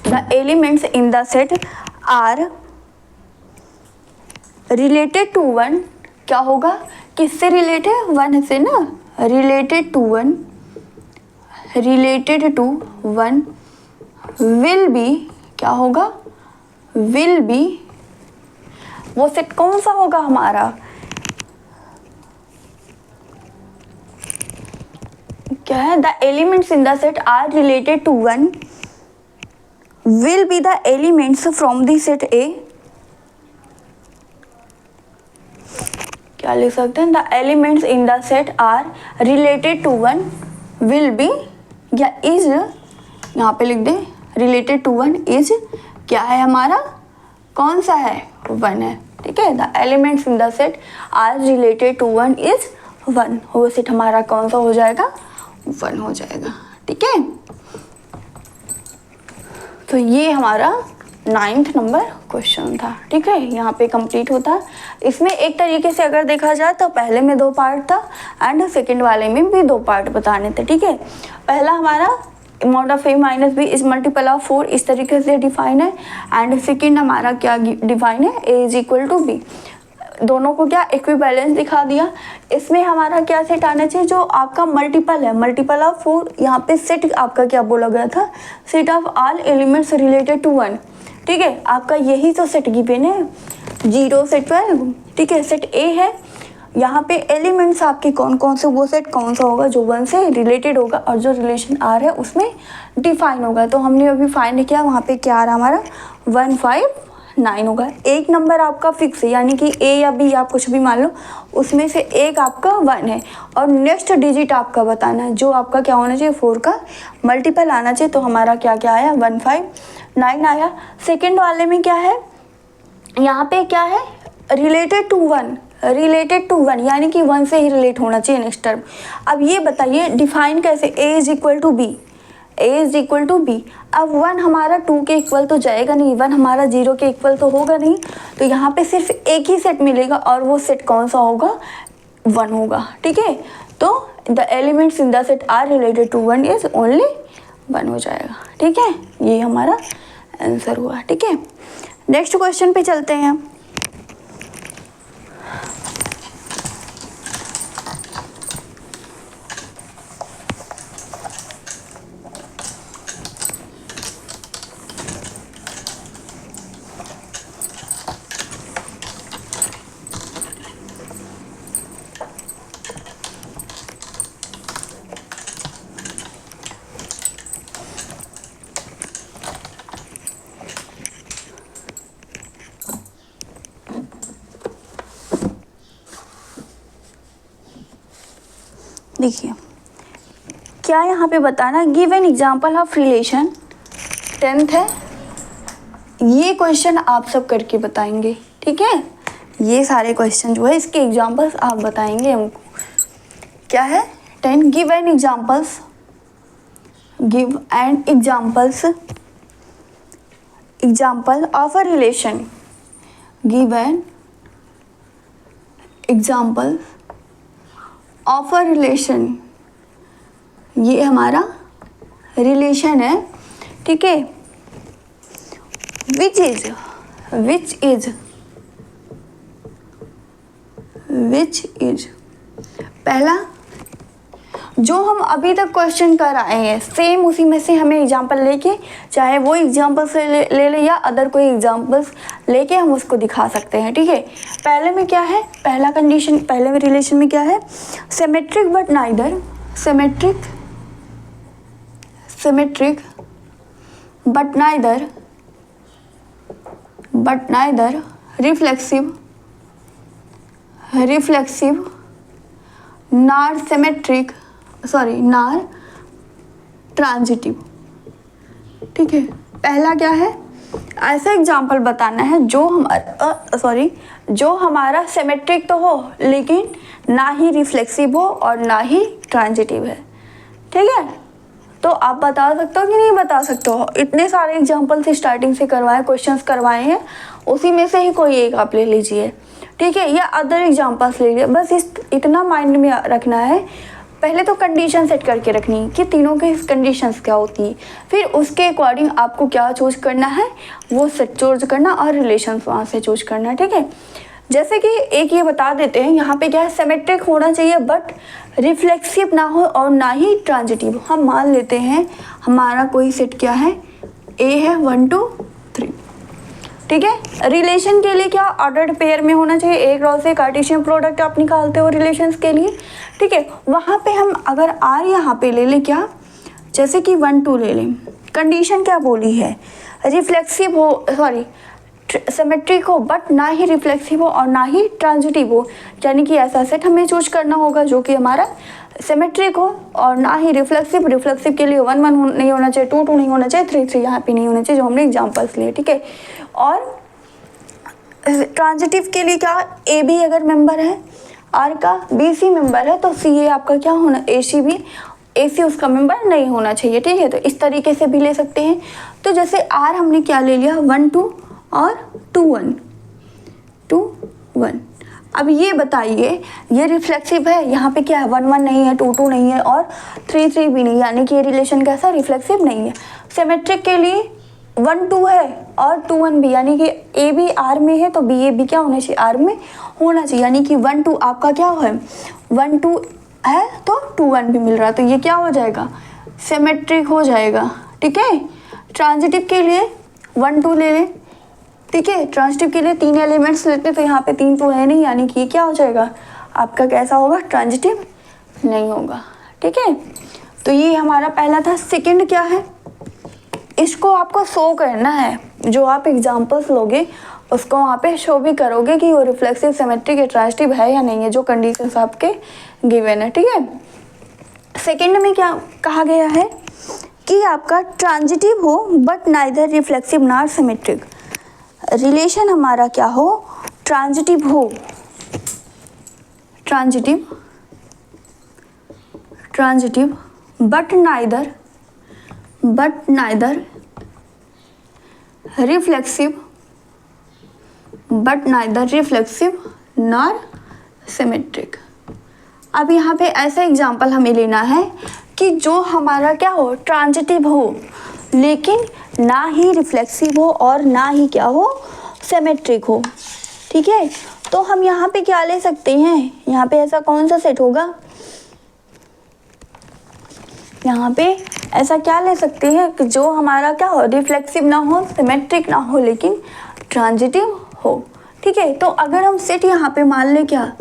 the elements in the set are related to one, क्या होगा, किससे रिलेटेड, वन से ना, related to one, related to one, will be, क्या होगा, विल बी, वो सेट कौन सा होगा हमारा, क्या है, the elements in the set are related to one will be the elements from the set A, क्या लिख सकते हैं, the elements in the set are related to one will be, या इज, यहाँ पे लिख दें रिलेटेड टू वन इज, क्या है हमारा, कौन सा है, वन है। ठीक है, the elements in the set are related to one is one, वो सेट हमारा कौन सा हो जाएगा, वन हो जाएगा। ठीक है, तो ये हमारा 9th नंबर क्वेश्चन था। ठीक है, यहाँ पे कंप्लीट होता। इसमें एक तरीके से अगर देखा जाए तो पहले में 2 पार्ट था एंड सेकंड वाले में भी 2 पार्ट बताने थे। ठीक है, पहला हमारा mod of A minus B is multiple of 4 इस तरीके से डिफाइन है, एंड सेकंड हमारा क्या डिफाइन है, ए इज इक्वल टू बी, दोनों को क्या इक्विवेलेंस दिखा दिया। इसमें हमारा क्या सेट आना चाहिए, जो आपका मल्टीपल है, मल्टीपल ऑफ 4, यहाँ पे सेट आपका क्या बोला गया था, set of all elements related to one. ठीक है, आपका यही तो सेट गिवन है 0 से 12। ठीक है, सेट ए है, यहाँ पे एलिमेंट्स आपके कौन कौन से, वो सेट कौन सा होगा जो वन से रिलेटेड होगा और जो रिलेशन आर है उसमें डिफाइन होगा। तो हमने अभी फाइंड किया, वहाँ पे क्या आ रहा हमारा 159 होगा। एक नंबर आपका फिक्स है, यानी कि ए या बी आप कुछ भी मान लो, उसमें से एक आपका 1 है और नेक्स्ट डिजिट आपका बताना है, जो आपका क्या होना चाहिए, 4 का मल्टीपल आना चाहिए। तो हमारा क्या क्या आया, 159 आया। सेकेंड वाले में क्या है, यहाँ पे क्या है, related to one, related to one, यानी कि 1 से ही रिलेट होना चाहिए नेक्स्ट टर्म। अब ये बताइए डिफाइन कैसे, A is equal to B, A is equal to B. अब 1 हमारा 2 के इक्वल तो जाएगा नहीं, 1 हमारा 0 के इक्वल तो होगा नहीं, तो यहाँ पे सिर्फ एक ही सेट मिलेगा और वो सेट कौन सा होगा, 1 होगा, ठीक है। तो the elements in the set are related to 1 is only 1 हो जाएगा, ठीक है। ये हमारा आंसर हुआ, ठीक है। नेक्स्ट क्वेश्चन पे चलते हैं। देखिए क्या यहाँ पे बताना, give an example of relation, 10th है। ये क्वेश्चन आप सब करके बताएंगे, ठीक है। ये सारे क्वेश्चन जो है इसके एग्जाम्पल्स आप बताएंगे हमको। क्या है 10, give an examples, give an examples, example of a relation, give an example of a relation. ये हमारा रिलेशन है, ठीक है। विच इज पहला जो हम अभी तक क्वेश्चन कर आए हैं सेम उसी में से हमें एग्जांपल लेके, चाहे वो एग्जांपल से ले या अदर कोई एग्जांपल्स लेके हम उसको दिखा सकते हैं, ठीक है। पहले में क्या है, पहला कंडीशन, पहले में रिलेशन में क्या है, symmetric but neither, symmetric but neither reflexive नार सिमेट्रिक, नार ट्रांजिटिव, ठीक है। पहला क्या है, ऐसा एग्जाम्पल बताना है जो हमारा सिमेट्रिक तो हो लेकिन ना ही रिफ्लेक्सिव हो और ना ही ट्रांजिटिव है, ठीक है। तो आप बता सकते हो कि नहीं बता सकते हो, इतने सारे एग्जाम्पल से स्टार्टिंग से करवाए, क्वेश्चंस करवाए हैं, उसी में से ही कोई एक आप ले लीजिए, ठीक है, या अदर एग्जाम्पल्स ले लीजिए। बस इतना माइंड में रखना है, पहले तो कंडीशन सेट करके रखनी कि तीनों के कंडीशंस क्या होती है, फिर उसके अकॉर्डिंग आपको क्या चूज करना है वो सेट चूज करना और रिलेशंस वहाँ से चूज करना है, ठीक है। जैसे कि एक ये बता देते हैं यहाँ पे क्या है, सिमेट्रिक होना चाहिए बट रिफ्लेक्सिव ना हो और ना ही ट्रांजिटिव। हम मान लेते हैं हमारा कोई सेट क्या है, ए है 1 2 3, ठीक है। रिलेशन के लिए क्या ऑर्डर्ड पेयर में होना चाहिए, एक रो से कार्टेशियन प्रोडक्ट आप निकालते हो रिलेशंस के लिए, ठीक है। वहाँ पे हम अगर आर यहाँ पे ले लें, क्या जैसे कि 1 2 ले लें, कंडीशन क्या बोली है, रिफ्लेक्सिव हो सिमेट्रिक हो बट ना ही रिफ्लेक्सिव हो और ना ही ट्रांजिटिव हो, यानी कि ऐसा सेट हमें चूज करना होगा जो कि हमारा सिमेट्रिक हो और ना ही रिफ्लेक्सिव के लिए 1 1 नहीं होना चाहिए, 2 2 नहीं होना चाहिए, 3 3 यहाँ पे नहीं होना चाहिए, जो हमने एग्जाम्पल्स लिए, ठीक है। और ट्रांजिटिव के लिए क्या, ए बी अगर मेंबर है आर का, बी सी मेंबर है तो सी ए आपका क्या होना, ए सी उसका मेंबर नहीं होना चाहिए, ठीक है। तो इस तरीके से भी ले सकते हैं। तो जैसे आर हमने क्या ले लिया, 1 2 और 2 1। अब ये बताइए ये रिफ्लेक्सिव है, यहाँ पे क्या है 1 1 नहीं है, 2 2 नहीं है और 3 3 भी नहीं, यानी कि ये रिलेशन कैसा, रिफ्लेक्सिव नहीं है। सिमेट्रिक के लिए 1 2 है और 2 1 भी, यानी कि ए भी आर में है तो बी ए भी क्या होना चाहिए, आर में होना चाहिए, यानी कि 1 2 आपका क्या है 1 2 है तो 2 1 भी मिल रहा है, तो ये क्या हो जाएगा, सिमेट्रिक हो जाएगा, ठीक है। ट्रांजिटिव के लिए 1 2 ले लें, ठीक है। ट्रांजिटिव के लिए 3 एलिमेंट्स लेते हैं तो यहाँ पे 3 तो है नहीं, यानी कि ये क्या हो जाएगा आपका, कैसा होगा, ट्रांजिटिव नहीं होगा, ठीक है। तो ये हमारा पहला था। सेकंड क्या है, इसको आपको शो करना है, जो आप एग्जांपल्स लोगे उसको वहाँ पे शो भी करोगे कि वो रिफ्लेक्सिव सिमेट्रिक या ट्रांजिटिव है या नहीं है, जो कंडीशंस आपके गिवन है, ठीक है। सेकंड में क्या कहा गया है कि आपका ट्रांजिटिव हो but neither reflexive nor symmetric, relation हमारा क्या हो, ट्रांजिटिव हो, transitive but neither reflexive nor symmetric, अब यहाँ पे ऐसा एग्जाम्पल हमें लेना है कि जो हमारा क्या हो, ट्रांजिटिव हो, लेकिन ना ही रिफ्लेक्सिव हो और ना ही क्या हो, सिमेट्रिक हो। ठीक है, तो हम यहाँ पे क्या ले सकते हैं, यहाँ पे ऐसा कौन सा सेट होगा, यहाँ पे ऐसा क्या ले सकते हैं कि जो हमारा क्या हो, रिफ्लेक्सिव ना हो, सिमेट्रिक ना हो, लेकिन ट्रांजिटिव हो। ठीक है, तो अगर हम सेट यहाँ पे मान लें, क्या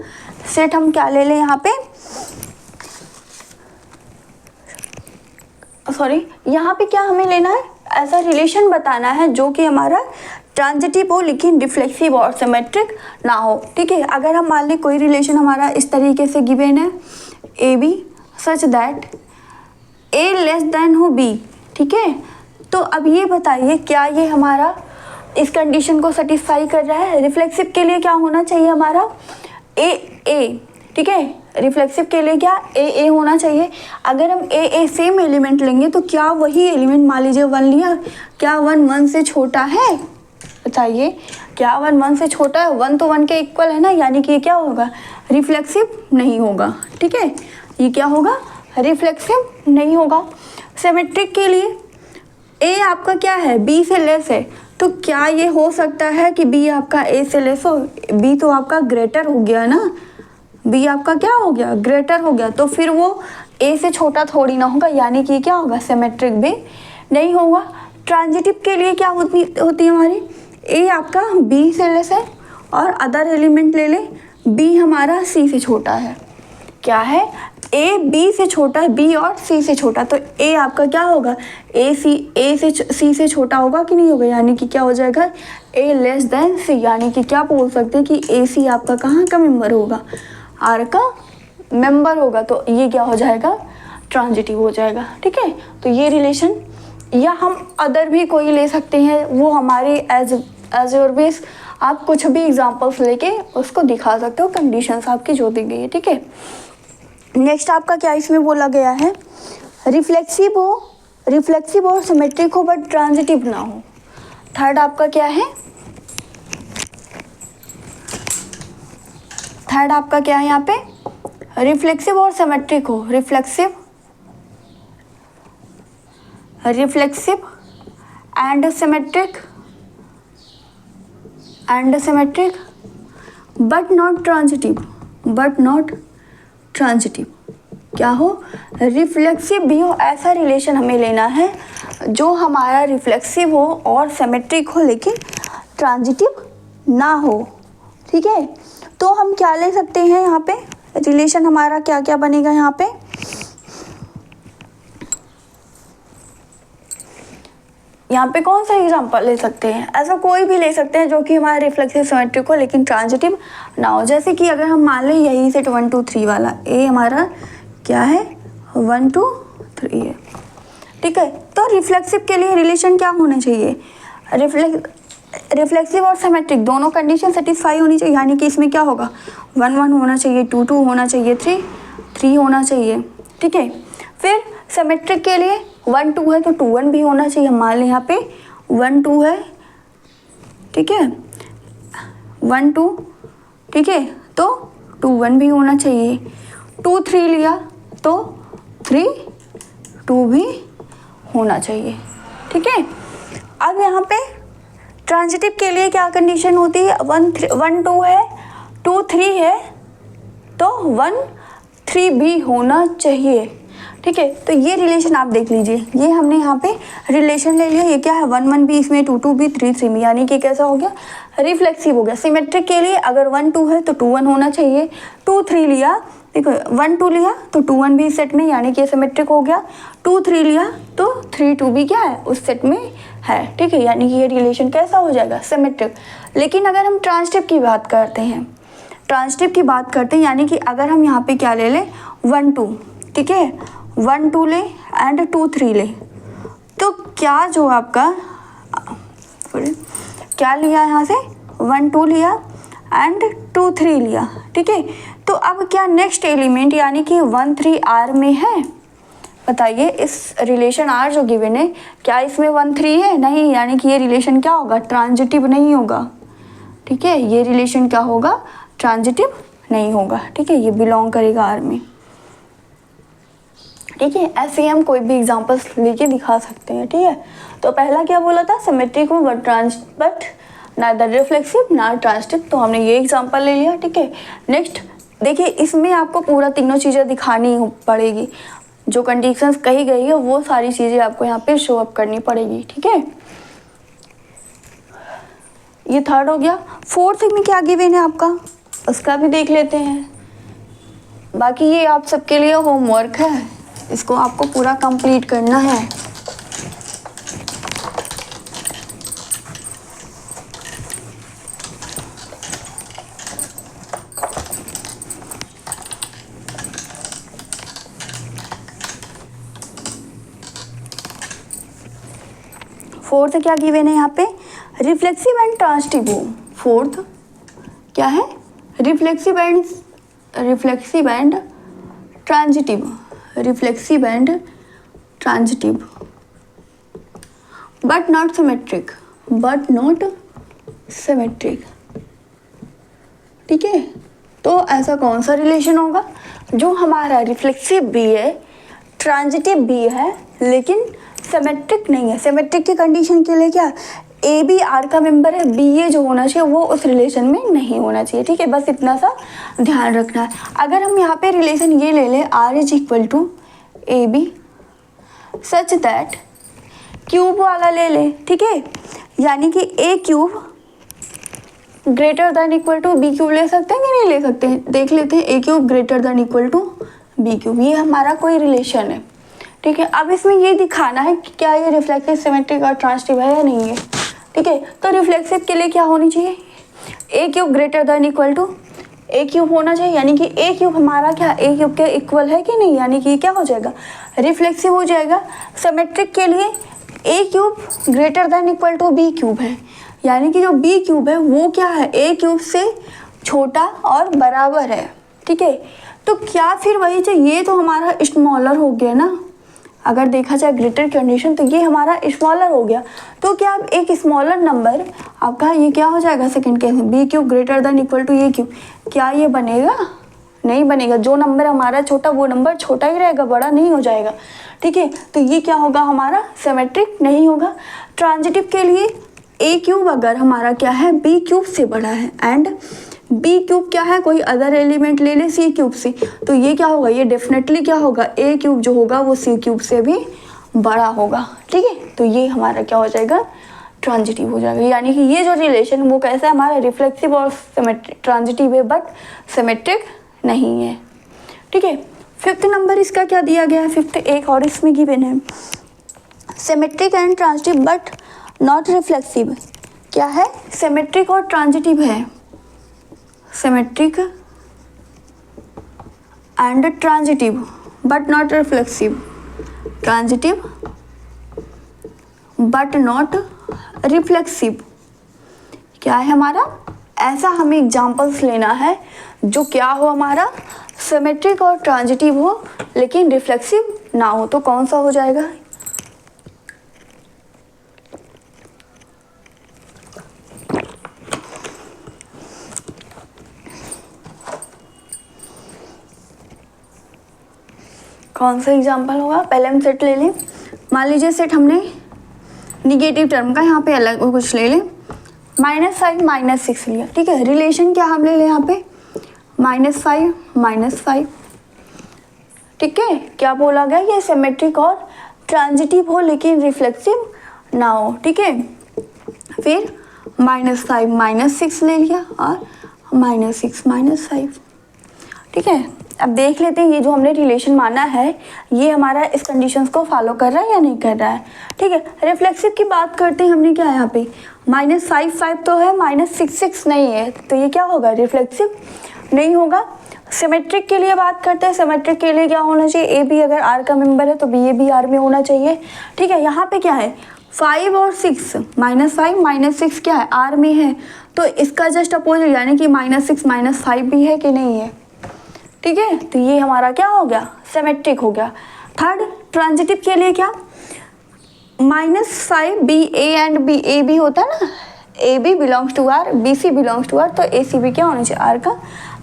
सेट हम क्या ले लें यहाँ पे, सॉरी, यहाँ पे क्या हमें लेना है, ऐसा रिलेशन बताना है जो कि हमारा ट्रांजिटिव हो लेकिन रिफ्लेक्सिव और सिमेट्रिक ना हो। ठीक है, अगर हम मान लें कोई रिलेशन हमारा इस तरीके से गिवन है, A B such that A less than हो बी। ठीक है, तो अब ये बताइए क्या ये हमारा इस कंडीशन को सेटिस्फाई कर रहा है। रिफ्लेक्सिव के लिए क्या होना चाहिए हमारा, ए ए। ठीक है, रिफ्लेक्सिव के लिए क्या, ए ए होना चाहिए। अगर हम ए ए सेम एलिमेंट लेंगे तो क्या वही एलिमेंट, मान लीजिए 1 लिया, क्या 1 1 से छोटा है, बताइए क्या 1 1 से छोटा है, 1 तो 1 के इक्वल है ना, यानी कि ये क्या होगा, रिफ्लेक्सिव नहीं होगा। ठीक है, ये क्या होगा, रिफ्लेक्सिव नहीं होगा। सिमेट्रिक के लिए ए आपका क्या है, बी से लेस है, तो क्या ये हो सकता है कि बी आपका ए से लेस हो, बी तो आपका ग्रेटर हो गया ना, बी आपका क्या हो गया, ग्रेटर हो गया, तो फिर वो ए से छोटा थोड़ी ना होगा, यानी कि क्या होगा, सिमेट्रिक भी नहीं होगा। ट्रांजिटिव के लिए क्या होती है हमारी, ए आपका बी से लेस है और अदर एलिमेंट ले ले, बी हमारा सी से छोटा है, क्या है, ए बी से छोटा है, बी और सी से छोटा, तो ए आपका क्या होगा, ए से सी से छोटा होगा कि नहीं होगा, यानी कि क्या हो जाएगा, ए लेस देन सी, यानी कि क्या बोल सकते हैं कि ए सी आपका कहाँ का मेंबर होगा, आर का मेंबर होगा, तो ये क्या हो जाएगा, ट्रांजिटिव हो जाएगा। ठीक है, तो ये रिलेशन, या हम अदर भी कोई ले सकते हैं, वो हमारे एज योर बेस, आप कुछ भी एग्जांपल्स लेके उसको दिखा सकते हो, कंडीशंस आपकी जो दी गई है। ठीक है, नेक्स्ट आपका क्या इसमें बोला गया है, रिफ्लेक्सिव और सिमेट्रिक हो बट ट्रांजिटिव ना हो। थर्ड आपका क्या है, थर्ड आपका क्या है यहाँ पे, रिफ्लेक्सिव और सिमेट्रिक हो, reflexive and symmetric but not transitive, क्या हो, रिफ्लेक्सिव भी हो, ऐसा रिलेशन हमें लेना है जो हमारा रिफ्लेक्सिव हो और सिमेट्रिक हो लेकिन ट्रांजिटिव ना हो। ठीक है, तो हम क्या ले सकते हैं यहाँ पे, रिलेशन हमारा क्या क्या बनेगा यहाँ पे, यहाँ पे कौन सा एग्जांपल ले सकते हैं, ऐसा कोई भी ले सकते हैं जो कि हमारा रिफ्लेक्सिव सिमेट्रिक हो लेकिन ट्रांजिटिव ना हो। जैसे कि अगर हम मान लें यही सेट 1 2 3 वाला, ए हमारा क्या है, 1 2 3 है। ठीक है, तो रिफ्लेक्सिव के लिए रिलेशन क्या होना चाहिए, रिफ्लेक्सिव और सिमेट्रिक दोनों कंडीशन सेटिस्फाई होनी चाहिए, यानी कि इसमें क्या होगा, 1 1 होना चाहिए, 2 2 होना चाहिए, 3 3 होना चाहिए। ठीक है, फिर सिमेट्रिक के लिए 1 2 है तो 2 1 भी होना चाहिए, मान लें यहाँ पे 1 2 है, ठीक है, 1 2, ठीक है, तो 2 1 भी होना चाहिए, 2 3 लिया तो 3 2 भी होना चाहिए। ठीक है, अब यहाँ पे ट्रांजिटिव के लिए क्या कंडीशन होती है, 1 2 है, 2 3 है, तो 1 3 भी होना चाहिए। ठीक है, तो ये रिलेशन आप देख लीजिए, ये हमने यहाँ पे रिलेशन ले लिया, ये क्या है, 1 1 भी इसमें, 2 2 भी, 3 3 भी, यानी कि कैसा हो गया, रिफ्लेक्सिव हो गया। सिमेट्रिक के लिए अगर 1 2 है तो 2 1 होना चाहिए, 2 3 लिया, देखो 1 2 लिया तो 2 1 भी सेट में, यानी कि सिमेट्रिक हो गया, 2 3 लिया तो 3 2 भी क्या है, उस सेट में है। ठीक है, यानी कि ये रिलेशन कैसा हो जाएगा, सिमेट्रिक। लेकिन अगर हम ट्रांजिटिव की बात करते हैं, यानी कि अगर हम यहाँ पे क्या ले लें, 1 2, ठीक है, 1 2 ले एंड 2 3 ले, तो क्या जो आपका क्या लिया यहाँ से, 1 2 लिया एंड 2 3 लिया। ठीक है, तो अब क्या नेक्स्ट एलिमेंट यानी कि 1 3 आर में है, बताइए इस रिलेशन आर जो गिवन है क्या इसमें 1 3 है, नहीं, यानी कि ये रिलेशन क्या होगा, ट्रांजिटिव नहीं होगा। ठीक है, ये रिलेशन क्या होगा, ट्रांजिटिव नहीं होगा, ठीक है, ये बिलोंग करेगा आर में, ठीक है। ऐसे ही हम कोई भी एग्जांपल्स लेके दिखा सकते हैं, ठीक है। तो पहला क्या बोला था, सिमेट्रिक हो बट नादर रिफ्लेक्सिव ना ट्रांजिटिव, तो हमने ये एग्जांपल ले लिया, ठीक है। नेक्स्ट देखिए, इसमें आपको पूरा तीनों चीज़ें दिखानी पड़ेगी, जो कंडीशंस कही गई है वो सारी चीज़ें आपको यहाँ पे शो अप करनी पड़ेगी, ठीक है। ये थर्ड हो गया। फोर्थ में क्या गिवन है आपका, उसका भी देख लेते हैं। बाकी ये आप सबके लिए होमवर्क है, इसको आपको पूरा कंप्लीट करना है। फोर्थ क्या गिवन है यहाँ पे, रिफ्लेक्सिव एंड ट्रांजिटिव हो। फोर्थ क्या है, reflexive and transitive, reflexive and transitive but not symmetric, ठीक है। तो ऐसा कौन सा रिलेशन होगा जो हमारा रिफ्लेक्सिव भी है, ट्रांजिटिव भी है, लेकिन सिमेट्रिक नहीं है। सिमेट्रिक की कंडीशन के लिए क्या, ए बी आर का मेंबर है, बी ए जो होना चाहिए वो उस रिलेशन में नहीं होना चाहिए, ठीक है। बस इतना सा ध्यान रखना है। अगर हम यहाँ पे रिलेशन ये ले लें, R is equal to A B such that cube वाला ले लें, ठीक है, यानी कि A cube greater than equal to B cube ले सकते हैं कि नहीं ले सकते हैं, देख लेते हैं। A cube greater than equal to B cube, ये हमारा कोई रिलेशन है, ठीक है। अब इसमें ये दिखाना है कि क्या ये रिफ्लेक्सिव, सिमेट्रिक और ट्रांजिटिव है या नहीं है, ठीक है। तो रिफ्लेक्सिव के लिए क्या होनी चाहिए, A cube greater than equal to A cube होना चाहिए, यानी कि ए क्यूब हमारा क्या ए क्यूब के इक्वल है कि नहीं, यानी कि क्या हो जाएगा, रिफ्लेक्सिव हो जाएगा। सिमेट्रिक के लिए A cube greater than equal to B cube है, यानी कि जो बी क्यूब है वो क्या है, ए क्यूब से छोटा और बराबर है, ठीक है। तो क्या फिर वही चाहिए, ये तो हमारा स्मॉलर हो गया ना, अगर देखा जाए ग्रेटर कंडीशन तो ये हमारा स्मॉलर हो गया। तो क्या एक स्मॉलर नंबर आपका ये क्या हो जाएगा सेकंड केस में, B cube greater than equal to A cube, क्या ये बनेगा, नहीं बनेगा। जो नंबर हमारा छोटा वो नंबर छोटा ही रहेगा, बड़ा नहीं हो जाएगा, ठीक है। तो ये क्या होगा, हमारा सिमेट्रिक नहीं होगा। ट्रांजिटिव के लिए ए क्यूब अगर हमारा क्या है, बी क्यूब से बड़ा है, एंड बी क्यूब क्या है, कोई अदर एलिमेंट ले ले सी क्यूब से, तो ये क्या होगा, ये डेफिनेटली क्या होगा, ए क्यूब जो होगा वो सी क्यूब से भी बड़ा होगा, ठीक है। तो ये हमारा क्या हो जाएगा, ट्रांजिटिव हो जाएगा। यानी कि ये जो रिलेशन वो कैसा है, हमारा रिफ्लेक्सिव और सिमेट्रिक, ट्रांजिटिव है बट सिमेट्रिक नहीं है, ठीक है। फिफ्थ नंबर इसका क्या दिया गया है, फिफ्थ एक और इसमें गिवन है, symmetric and transitive but not reflexive. क्या है, सिमेट्रिक और ट्रांजिटिव है, symmetric and transitive but not reflexive, transitive but not reflexive. क्या है हमारा, ऐसा हमें एग्जांपल्स लेना है जो क्या हो, हमारा सिमेट्रिक और ट्रांजिटिव हो लेकिन रिफ्लेक्सिव ना हो। तो कौन सा हो जाएगा, कौन सा एग्जाम्पल होगा, पहले हम सेट ले लें। मान लीजिए सेट हमने निगेटिव टर्म का यहाँ पे अलग कुछ ले लें, -5 -6 लिया, ठीक है। रिलेशन क्या हम ले लें यहाँ पे, -5 -5, ठीक है। क्या बोला गया, ये सिमेट्रिक और ट्रांजिटिव हो लेकिन रिफ्लेक्सिव ना हो, ठीक है। फिर -5 -6 ले लिया और -6 -5, ठीक है। अब देख लेते हैं ये जो हमने रिलेशन माना है ये हमारा इस कंडीशंस को फॉलो कर रहा है या नहीं कर रहा है, ठीक है। रिफ्लेक्सिव की बात करते हैं, हमने क्या है यहाँ पे -5 तो है, -6 नहीं है, तो ये क्या होगा, रिफ्लेक्सिव नहीं होगा। सिमेट्रिक के लिए बात करते हैं, सिमेट्रिक के लिए क्या होना चाहिए, ए बी अगर आर का मेंबर है तो बी ए भी आर में होना चाहिए, ठीक है। यहाँ पे क्या है, 5 और 6, -5 -6 क्या है, आर में है, तो इसका जस्ट अपोजिट यानी कि -6 -5 भी है कि नहीं है, ठीक है। तो ये हमारा क्या हो गया, सिमेट्रिक हो गया। थर्ड, ट्रांजिटिव के लिए क्या, -5 B A and B A भी होता है ना, A B belongs to R, B C belongs to R, तो ए सी बी क्या होना चाहिए, आर का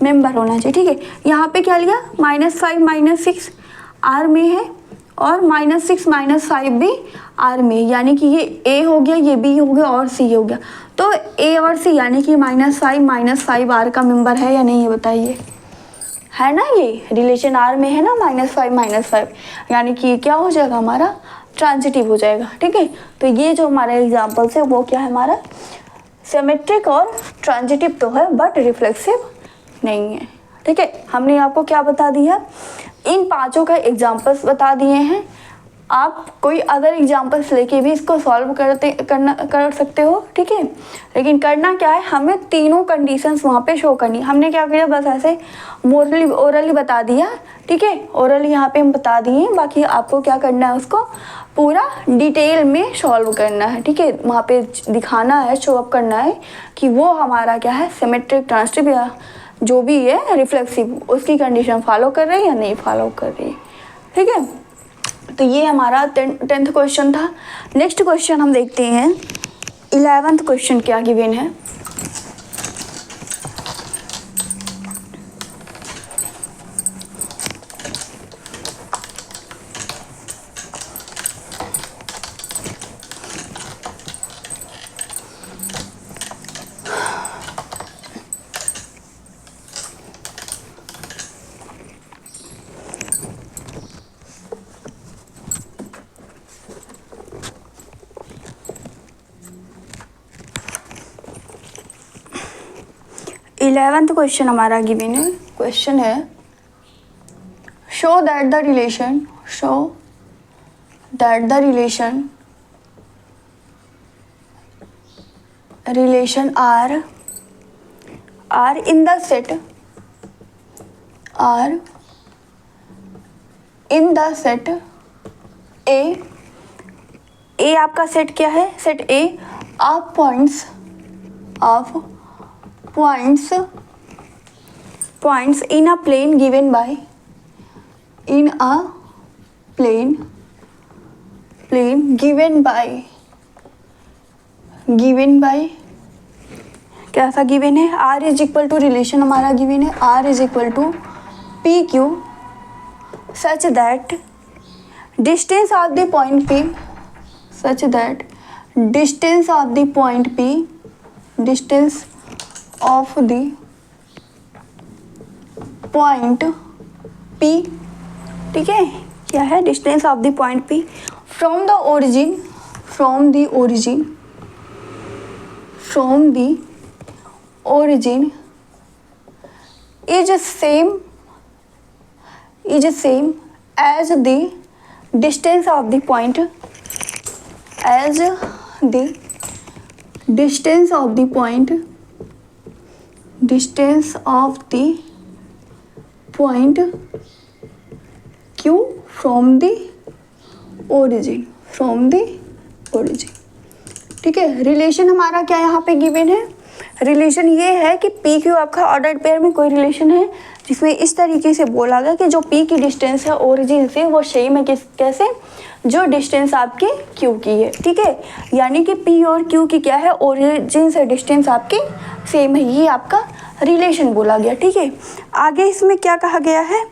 मेंबर होना चाहिए। ठीक है, यहाँ पे क्या लिया, -5 -6 आर में है और -6 -5 भी आर में, यानी कि ये ए हो गया, ये बी हो गया और सी हो गया। तो ए और सी यानी कि -5 -5 आर का मेंबर है या नहीं, ये बताइए, है ना, ये रिलेशन आर में है ना, -5 -5, यानी कि ये क्या हो जाएगा, हमारा ट्रांजिटिव हो जाएगा। ठीक है, तो ये जो हमारे एग्जाम्पल्स है वो क्या है, हमारा सिमेट्रिक और ट्रांजिटिव तो है बट रिफ्लेक्सिव नहीं है। ठीक है, हमने आपको क्या बता दिया, इन पांचों का एग्जाम्पल्स बता दिए हैं। आप कोई अदर एग्जाम्पल्स लेके भी इसको सॉल्व कर सकते हो। ठीक है, लेकिन करना क्या है, हमें तीनों कंडीशंस वहाँ पे शो करनी। हमने क्या किया, बस ऐसे ओरली बता दिया। ठीक है, ओरली यहाँ पे हम बता दिए, बाकी आपको क्या करना है, उसको पूरा डिटेल में सॉल्व करना है। ठीक है, वहाँ पे दिखाना है, शो अप करना है कि वो हमारा क्या है, सिमेट्रिक, ट्रांजिटिव या जो भी है रिफ्लेक्सिव, उसकी कंडीशन फॉलो कर रही है या नहीं फॉलो कर रही है। ठीक है, तो ये हमारा 10th क्वेश्चन था। नेक्स्ट क्वेश्चन हम देखते हैं 11th क्वेश्चन क्या गिवन है। इलेवेंथ क्वेश्चन हमारा गिवन है, क्वेश्चन है show that the relation R in the set A आपका सेट क्या है, set A of points in a plane given by कैसा गिवन है, R is equal to, relation हमारा गिवन है R is equal to PQ such that distance of the point P ठीक है, क्या है, distance of the point P from the origin is same as the distance of the point Q from the origin। ठीक है, relation हमारा क्या यहाँ पे गिवन है, रिलेशन ये है कि पी क्यू आपका ऑर्डर्ड पेयर में कोई रिलेशन है जिसमें इस तरीके से बोला गया कि जो पी की डिस्टेंस है ओरिजिन से वो सेम है कैसे, जो डिस्टेंस आपकी क्यू की है। ठीक है, यानी कि पी और क्यू की क्या है, ओरिजिन से डिस्टेंस आपकी सेम है, ये आपका रिलेशन बोला गया। ठीक है, आगे इसमें क्या कहा गया है,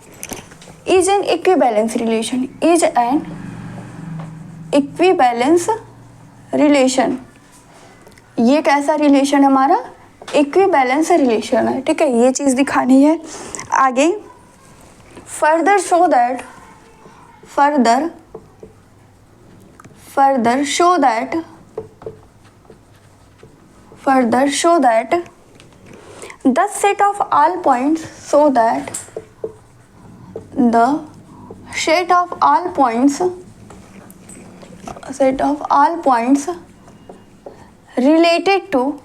इज एन इक्विवेलेंस रिलेशन, ये कैसा रिलेशन है हमारा, इक्विवेलेंस रिलेशन है। ठीक है, ये चीज़ दिखानी है। आगे further show that the set of all points related to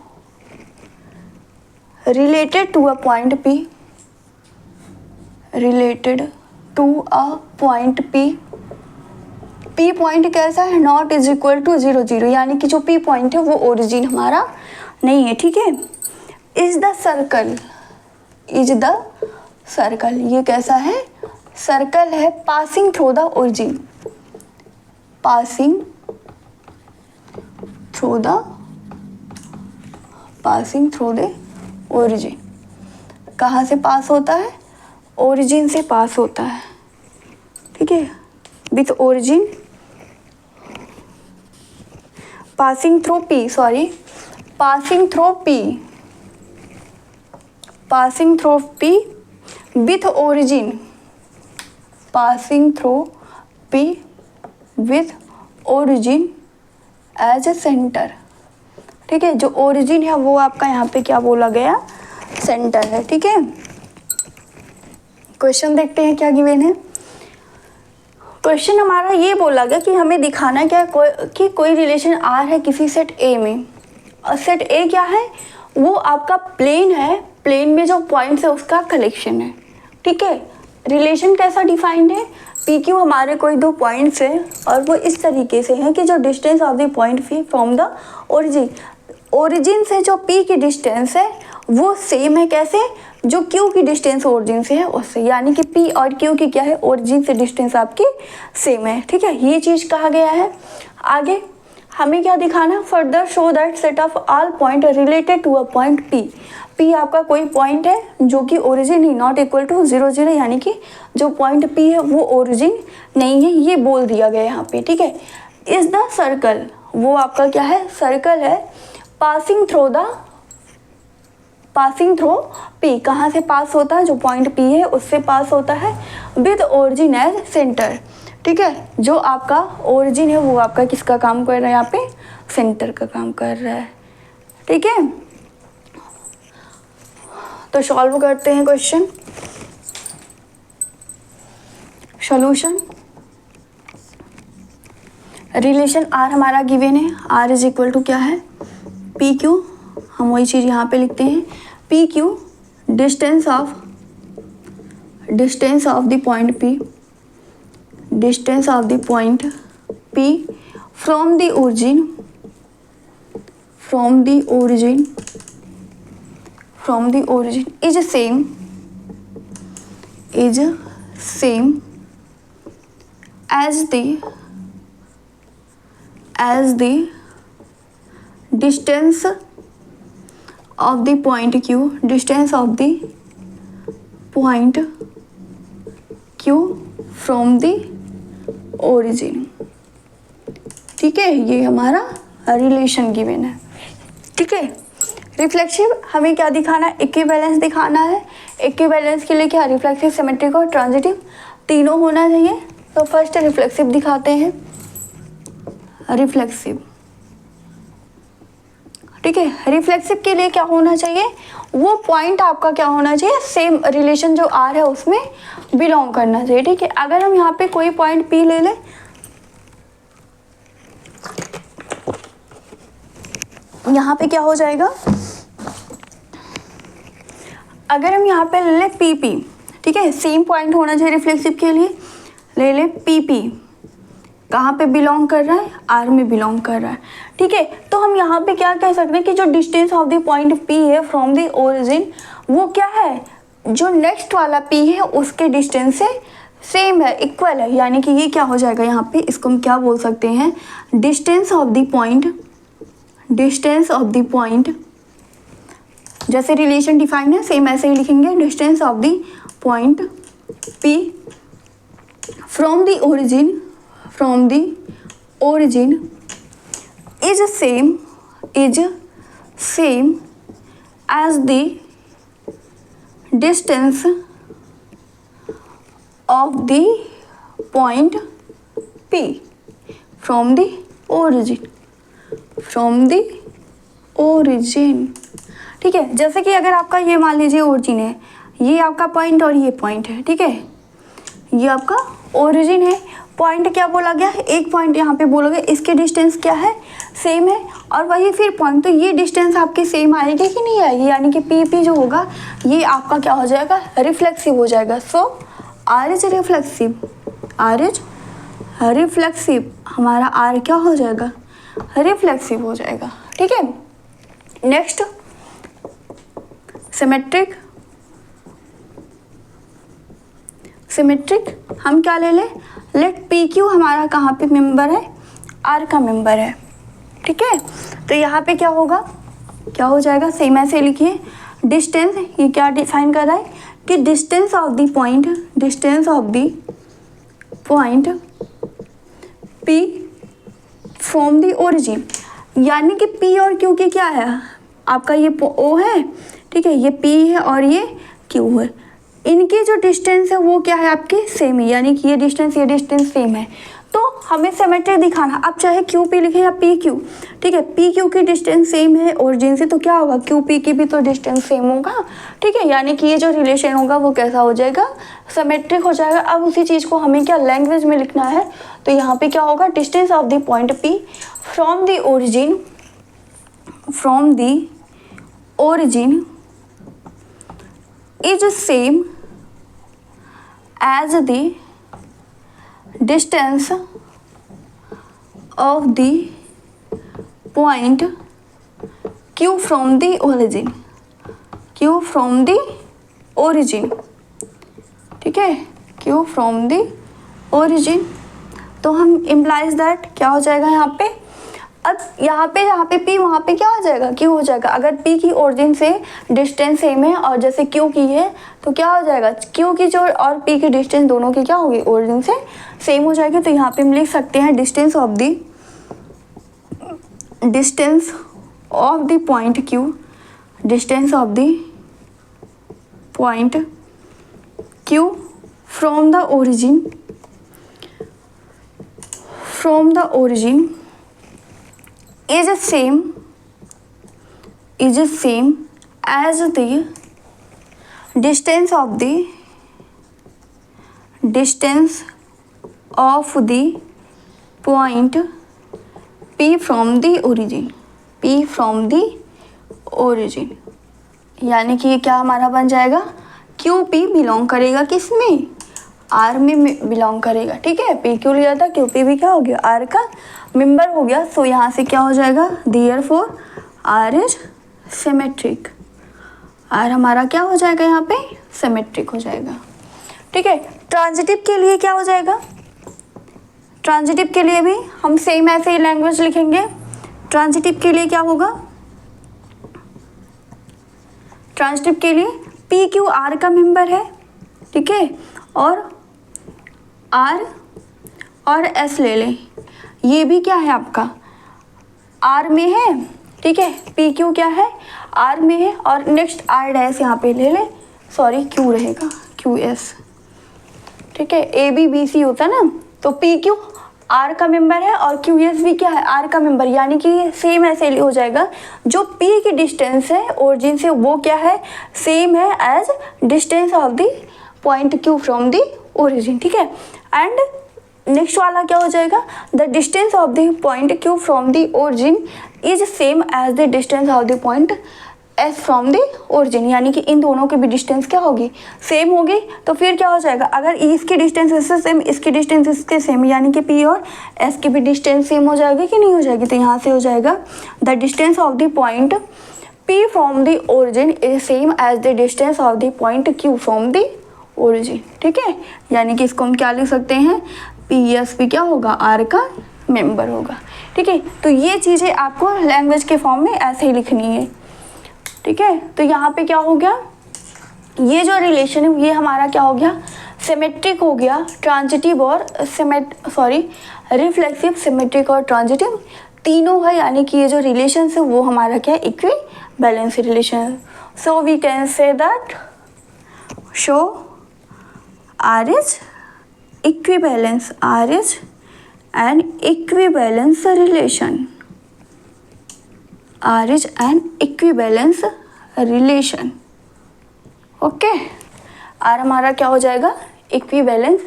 a point P P point कैसा है, नॉट इज इक्वल टू 0 0, यानी कि जो P पॉइंट है वो ओरिजिन हमारा नहीं है। ठीक है, इज द सर्कल, ये कैसा है, सर्कल है, passing through the passing through the origin. कहाँ से पास होता है? ओरिजिन से पास होता है, ठीक है, with origin passing through P, sorry passing through P, passing through P with origin, passing through P with origin as a centre, ठीक है। जो ओरिजिन है वो आपका यहाँ पे क्या बोला गया? सेंटर है, ठीक है। क्वेश्चन देखते हैं क्या गिवन है। क्वेश्चन हमारा ये बोला गया कि हमें दिखाना क्या कि कोई रिलेशन आर है किसी सेट ए में, और सेट ए क्या है? वो आपका प्लेन है, प्लेन में जो पॉइंट्स है उसका कलेक्शन है, ठीक है। रिलेशन कैसा डिफाइंड है? पी क्यू हमारे कोई दो पॉइंट्स हैं और वो इस तरीके से हैं कि जो distance of the point P from the origin, origin से जो पी की डिस्टेंस है वो सेम है, कैसे? जो क्यू की डिस्टेंस ओरिजिन से है उससे, यानी कि पी और क्यू की क्या है? ओरिजिन से डिस्टेंस आपकी सेम है, ठीक है। ये चीज़ कहा गया है। आगे हमें क्या दिखाना? Further show that set of all point related to a point P, P आपका कोई पॉइंट है जो कि ओरिजिन ही नॉट इक्वल टू 0 0, यानी कि जो पॉइंट पी है वो ओरिजिन नहीं है, ये बोल दिया गया यहाँ पे, ठीक है। इज द सर्कल, वो आपका क्या है? सर्कल है। पासिंग थ्रू पी, कहाँ से पास होता है? जो पॉइंट पी है उससे पास होता है, विद ओरिजिन एज सेंटर, ठीक है। जो आपका ओरिजिन है वो आपका किसका काम कर रहा है? यहाँ पे सेंटर का काम कर रहा है, ठीक है। तो सॉल्व करते हैं क्वेश्चन। सॉल्यूशन, रिलेशन आर हमारा गिवन है, आर इज इक्वल टू क्या है? पी क्यू, हम वही चीज़ यहाँ पे लिखते हैं, P Q distance of the point P, distance of the point P from the origin, from the origin is same as the distance of the point Q, distance of the point Q from the origin, ठीक है। ये हमारा relation given है, ठीक है। Reflexive हमें क्या दिखाना है? इक्विवेलेंस दिखाना है। इक्विवेलेंस के लिए क्या? रिफ्लेक्सिव, सिमेट्रिक और ट्रांजिटिव तीनों होना चाहिए। तो फर्स्ट रिफ्लेक्सिव दिखाते हैं, रिफ्लेक्सिव, ठीक है। रिफ्लेक्सिव के लिए क्या होना चाहिए? वो पॉइंट आपका क्या होना चाहिए? सेम रिलेशन जो आर है उसमें बिलोंग करना चाहिए, ठीक है। अगर हम यहाँ पे कोई पॉइंट पी ले लें, यहाँ पे क्या हो जाएगा? अगर हम यहाँ पे ले लें पी पी, ठीक है, सेम पॉइंट होना चाहिए रिफ्लेक्सिव के लिए। ले लें पी पी, कहाँ पे बिलोंग कर रहा है? आर में बिलोंग कर रहा है, ठीक है। तो हम यहाँ पे क्या कह सकते हैं कि जो distance of the point P है फ्रॉम द ओरिजिन, वो क्या है? जो नेक्स्ट वाला पी है उसके डिस्टेंस से सेम है, इक्वल है, यानी कि ये क्या हो जाएगा यहाँ पे? इसको हम क्या बोल सकते हैं? डिस्टेंस ऑफ द पॉइंट, जैसे रिलेशन डिफाइन है सेम ऐसे ही लिखेंगे, distance of the point P from the origin is same as the distance of the point P from the origin, ठीक है। जैसे कि अगर आपका ये मान लीजिए ओरिजिन है, ये आपका पॉइंट और ये पॉइंट है, ठीक है, ये आपका ओरिजिन है। पॉइंट क्या बोला गया है? एक पॉइंट यहाँ पे बोलोगे, इसके डिस्टेंस क्या है? सेम है। और वही फिर पॉइंट, तो ये डिस्टेंस आपकी सेम आएगी कि नहीं आएगी? यानी कि पी पी जो होगा ये आपका क्या हो जाएगा? रिफ्लेक्सिव हो जाएगा। सो आर इज रिफ्लेक्सिव, हमारा आर क्या हो जाएगा? रिफ्लेक्सिव हो जाएगा, ठीक है। नेक्स्ट सिमेट्रिक हम क्या ले लें? लेट पी क्यू हमारा कहाँ पे मेंबर है? आर का मेंबर है, ठीक है। तो यहाँ पे क्या होगा? क्या हो जाएगा, सेम ऐसे लिखिए। डिस्टेंस, ये क्या डिफाइन कर रहा है कि distance of the point P from the origin, यानी कि P और Q की क्या है, आपका ये O है, ठीक है, ये P है और ये Q है, इनकी जो डिस्टेंस है वो क्या है आपकी सेम है, यानी कि ये डिस्टेंस सेम है। तो हमें सिमेट्री दिखाना, अब चाहे क्यू पी लिखे या पी क्यू, ठीक है, पी क्यू की डिस्टेंस सेम है ओरिजिन से, तो क्या होगा, क्यू पी की भी तो डिस्टेंस सेम होगा, ठीक है, यानी कि ये जो रिलेशन होगा वो कैसा हो जाएगा, सिमेट्रिक हो जाएगा। अब उसी चीज़ को हमें क्या लैंग्वेज में लिखना है, तो यहाँ पे क्या होगा, distance of the point P from the origin is same as the distance of the point Q from the origin, ठीक है, Q from the origin। तो हम implies that क्या हो जाएगा यहाँ पे, अब यहाँ पे P वहाँ पे क्या हो जाएगा, Q हो जाएगा। अगर P की ओरिजिन से डिस्टेंस सेम है और जैसे Q की है तो क्या हो जाएगा, Q की जो और P की डिस्टेंस दोनों की क्या होगी, ओरिजिन से सेम हो जाएगी। तो यहाँ पे हम लिख सकते हैं distance of the point Q, distance of the point Q from the origin is same as the distance of the point P from the origin, यानी कि ये क्या हमारा बन जाएगा, क्यू पी बिलोंग करेगा किसमें, आर में बिलोंग करेगा, ठीक है, पी क्यू लिया था, क्यू पी भी क्या हो गया, आर का मेंबर हो गया। सो यहाँ से क्या हो जाएगा, therefore R is symmetric, R हमारा क्या हो जाएगा, यहाँ पे सिमेट्रिक हो जाएगा, ठीक है। ट्रांजिटिव के लिए क्या हो जाएगा, ट्रांजिटिव के लिए भी हम सेम ऐसे ही लैंग्वेज लिखेंगे। ट्रांजिटिव के लिए क्या होगा, ट्रांजिटिव के लिए पी क्यू आर का मेंबर है, ठीक है, और आर और एस ले लें, ये भी क्या है आपका आर में है, ठीक है, पी क्यू क्या है आर में है, और नेक्स्ट आर डैश यहाँ पे ले लें, सॉरी क्यू रहेगा, क्यू एस, ठीक है, ए बी बी सी होता ना, तो पी क्यू आर का मेंबर है और क्यू एस भी क्या है आर का मेंबर, यानी कि सेम ऐसे हो जाएगा, जो पी की डिस्टेंस है ओरिजिन से वो क्या है, सेम है as distance of the point Q from the origin, ठीक है। एंड नेक्स्ट वाला क्या हो जाएगा, the distance of the point Q from the origin is same as the distance of the point S from the origin, यानी कि इन दोनों की भी डिस्टेंस क्या होगी, सेम होगी। तो फिर क्या हो जाएगा, अगर इसकी डिस्टेंस इससे सेम, इसकी डिस्टेंस इसके सेम, यानी कि पी और एस की भी डिस्टेंस सेम हो जाएगी कि नहीं हो जाएगी, तो यहाँ से हो जाएगा the distance of the point P from the origin is same as the distance of the point Q from the origin, ठीक है, यानी कि इसको हम क्या लिख सकते हैं, पी एस पी क्या होगा, आर का मेंबर होगा, ठीक है। तो ये चीज़ें आपको लैंग्वेज के फॉर्म में ऐसे ही लिखनी है, ठीक है। तो यहाँ पे क्या हो गया, ये जो रिलेशन है ये हमारा क्या हो गया, सिमेट्रिक हो गया, ट्रांजिटिव और रिफ्लेक्सिव, सिमेट्रिक और ट्रांजिटिव तीनों है, यानी कि ये जो रिलेशन है वो हमारा क्या है, इक्वी बैलेंस रिलेशन है। So we can say that show R is equivalence, R is an equivalence relation, R is an equivalence relation, okay, R हमारा क्या हो जाएगा, इक्विवेलेंस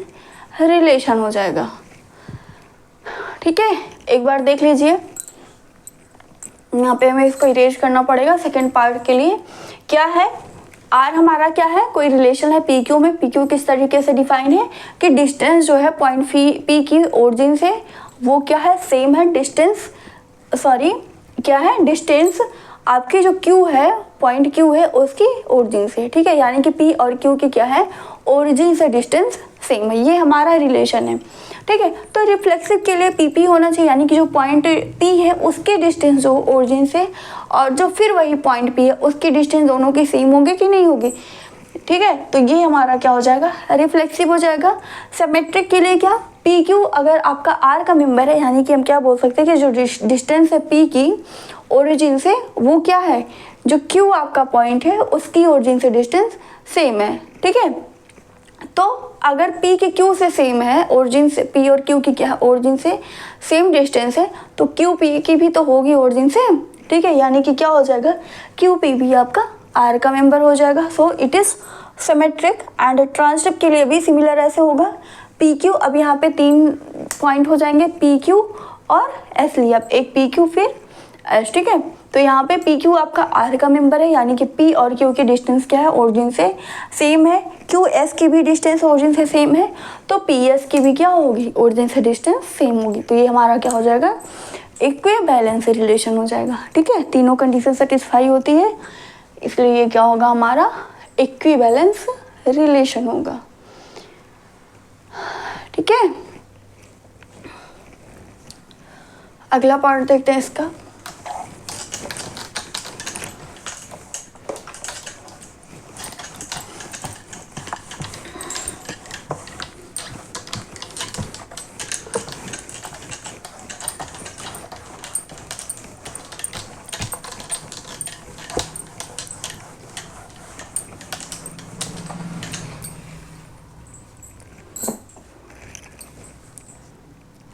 रिलेशन हो जाएगा, ठीक है। एक बार देख लीजिए, यहाँ पे हमें इसको इरेज करना पड़ेगा सेकेंड पार्ट के लिए। क्या है, आर हमारा क्या है, कोई रिलेशन है पी क्यू में, पी क्यू किस तरीके से डिफाइन है कि डिस्टेंस जो है पॉइंट पी की ओरिजिन से वो क्या है, सेम है डिस्टेंस, क्या है डिस्टेंस आपकी जो क्यू है, पॉइंट क्यू है उसकी ओरिजिन से, ठीक है, यानी कि पी और क्यू की क्या है, ओरिजिन से डिस्टेंस सेम है, ये हमारा रिलेशन है। ठीक है। तो रिफ्लेक्सिव के लिए पी होना चाहिए, यानी कि जो पॉइंट पी है उसके डिस्टेंस जो ओरिजिन से और जो फिर वही पॉइंट पी है उसकी डिस्टेंस दोनों की सेम होगी कि नहीं होगी। ठीक है, तो ये हमारा क्या हो जाएगा, रिफ्लेक्सिव हो जाएगा। सिमेट्रिक के लिए क्या, पी क्यू अगर आपका आर का मेंबर है, यानी कि हम क्या बोल सकते हैं कि जो डिस्टेंस है पी की ओरिजिन से वो क्या है, जो क्यू आपका पॉइंट है उसकी ओरिजिन से डिस्टेंस सेम है। ठीक है, तो अगर P के Q से सेम है, ओरिजिन से P और Q की क्या है, ओरिजिन से सेम डिस्टेंस है, तो Q P की भी तो होगी ओरिजिन से। ठीक है, यानी कि क्या हो जाएगा, Q P भी आपका R का मेंबर हो जाएगा। So it is symmetric. And transitive के लिए भी सिमिलर ऐसे होगा, P Q, अब यहाँ पे 3 पॉइंट हो जाएंगे, P Q और S लिया, एक P Q फिर S। ठीक है, तो यहाँ पे पी क्यू आपका आर का मेंबर है, यानी कि पी और क्यू की डिस्टेंस क्या है, ओरिजिन से सेम है। क्यू एस की भी डिस्टेंस ओरिजिन से सेम है, तो पी एस की भी क्या होगी, ओरिजिन से डिस्टेंस सेम होगी। तो ये हमारा क्या हो जाएगा, इक्विवेलेंस रिलेशन हो जाएगा। ठीक है, तीनों कंडीशन सेटिस्फाई होती है, इसलिए ये क्या होगा, हमारा इक्विवेलेंस रिलेशन होगा। ठीक है, अगला पार्ट देखते हैं इसका।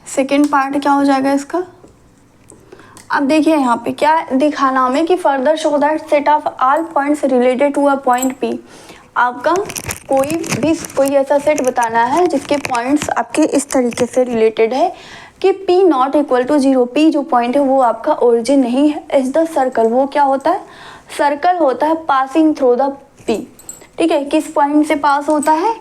सेकेंड पार्ट क्या हो जाएगा इसका, अब देखिए यहाँ पे क्या दिखाना हमें कि further show that set of all points related to a point P. आपका कोई ऐसा सेट बताना है जिसके पॉइंट्स आपके इस तरीके से रिलेटेड है कि P not equal to 0, P जो पॉइंट है वो आपका ओरिजिन नहीं है। इज द सर्कल, वो क्या होता है, सर्कल होता है पासिंग थ्रू द P। ठीक है, किस पॉइंट से पास होता है,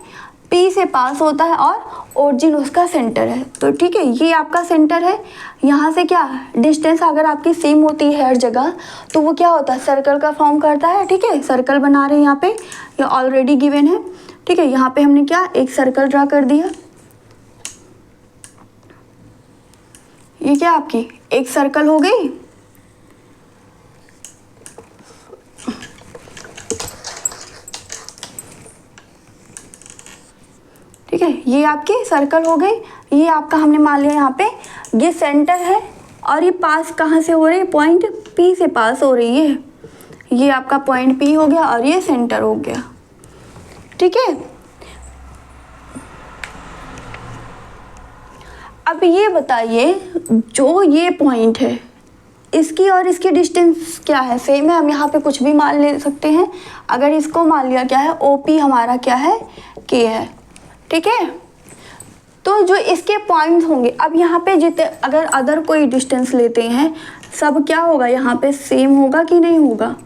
P से पास होता है और ओरिजिन उसका सेंटर है। तो ठीक है, ये आपका सेंटर है, यहाँ से क्या डिस्टेंस अगर आपकी सेम होती है हर जगह तो वो क्या होता है, सर्कल का फॉर्म करता है। ठीक है, सर्कल बना रहे हैं यहाँ पे, ये ऑलरेडी गिवन है। ठीक है, यहाँ पे हमने क्या एक सर्कल ड्रा कर दिया, ये क्या आपकी एक सर्कल हो गई। ठीक है, ये आपकी सर्कल हो गई, ये आपका हमने मान लिया यहाँ पे ये सेंटर है और ये पास कहाँ से हो रही है, पॉइंट P से पास हो रही है। ये आपका पॉइंट P हो गया और ये सेंटर हो गया। ठीक है, अब ये बताइए जो ये पॉइंट है इसकी और इसकी डिस्टेंस क्या है, सेम है। हम यहाँ पे कुछ भी मान ले सकते हैं, अगर इसको मान लिया क्या है, OP हमारा क्या है, K है। ठीक है, तो जो इसके पॉइंट्स होंगे, अब यहाँ पे जितने अगर अदर कोई डिस्टेंस लेते हैं सब क्या होगा, यहाँ पे सेम होगा कि नहीं होगा।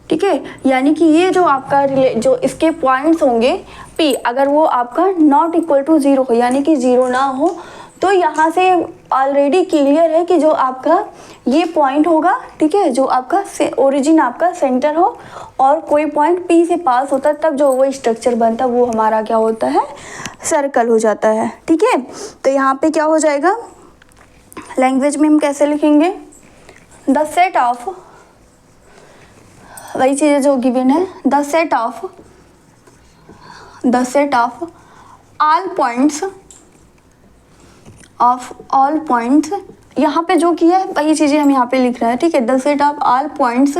ठीक है, यानी कि ये जो आपका जो इसके पॉइंट्स होंगे P, अगर वो आपका नॉट इक्वल टू 0 हो, यानी कि 0 ना हो, तो यहाँ से ऑलरेडी क्लियर है कि जो आपका ये पॉइंट होगा, ठीक है, जो आपका ओरिजिन आपका सेंटर हो और कोई पॉइंट P से पास होता है, तब जो वो स्ट्रक्चर बनता है वो हमारा क्या होता है, सर्कल हो जाता है। ठीक है, तो यहाँ पे क्या हो जाएगा, लैंग्वेज में हम कैसे लिखेंगे, द सेट ऑफ, वही चीज़ें जो गिवन है, the set of all points यहाँ पे जो किया है वही चीज़ें हम यहाँ पे लिख रहे हैं। ठीक है, the set of all points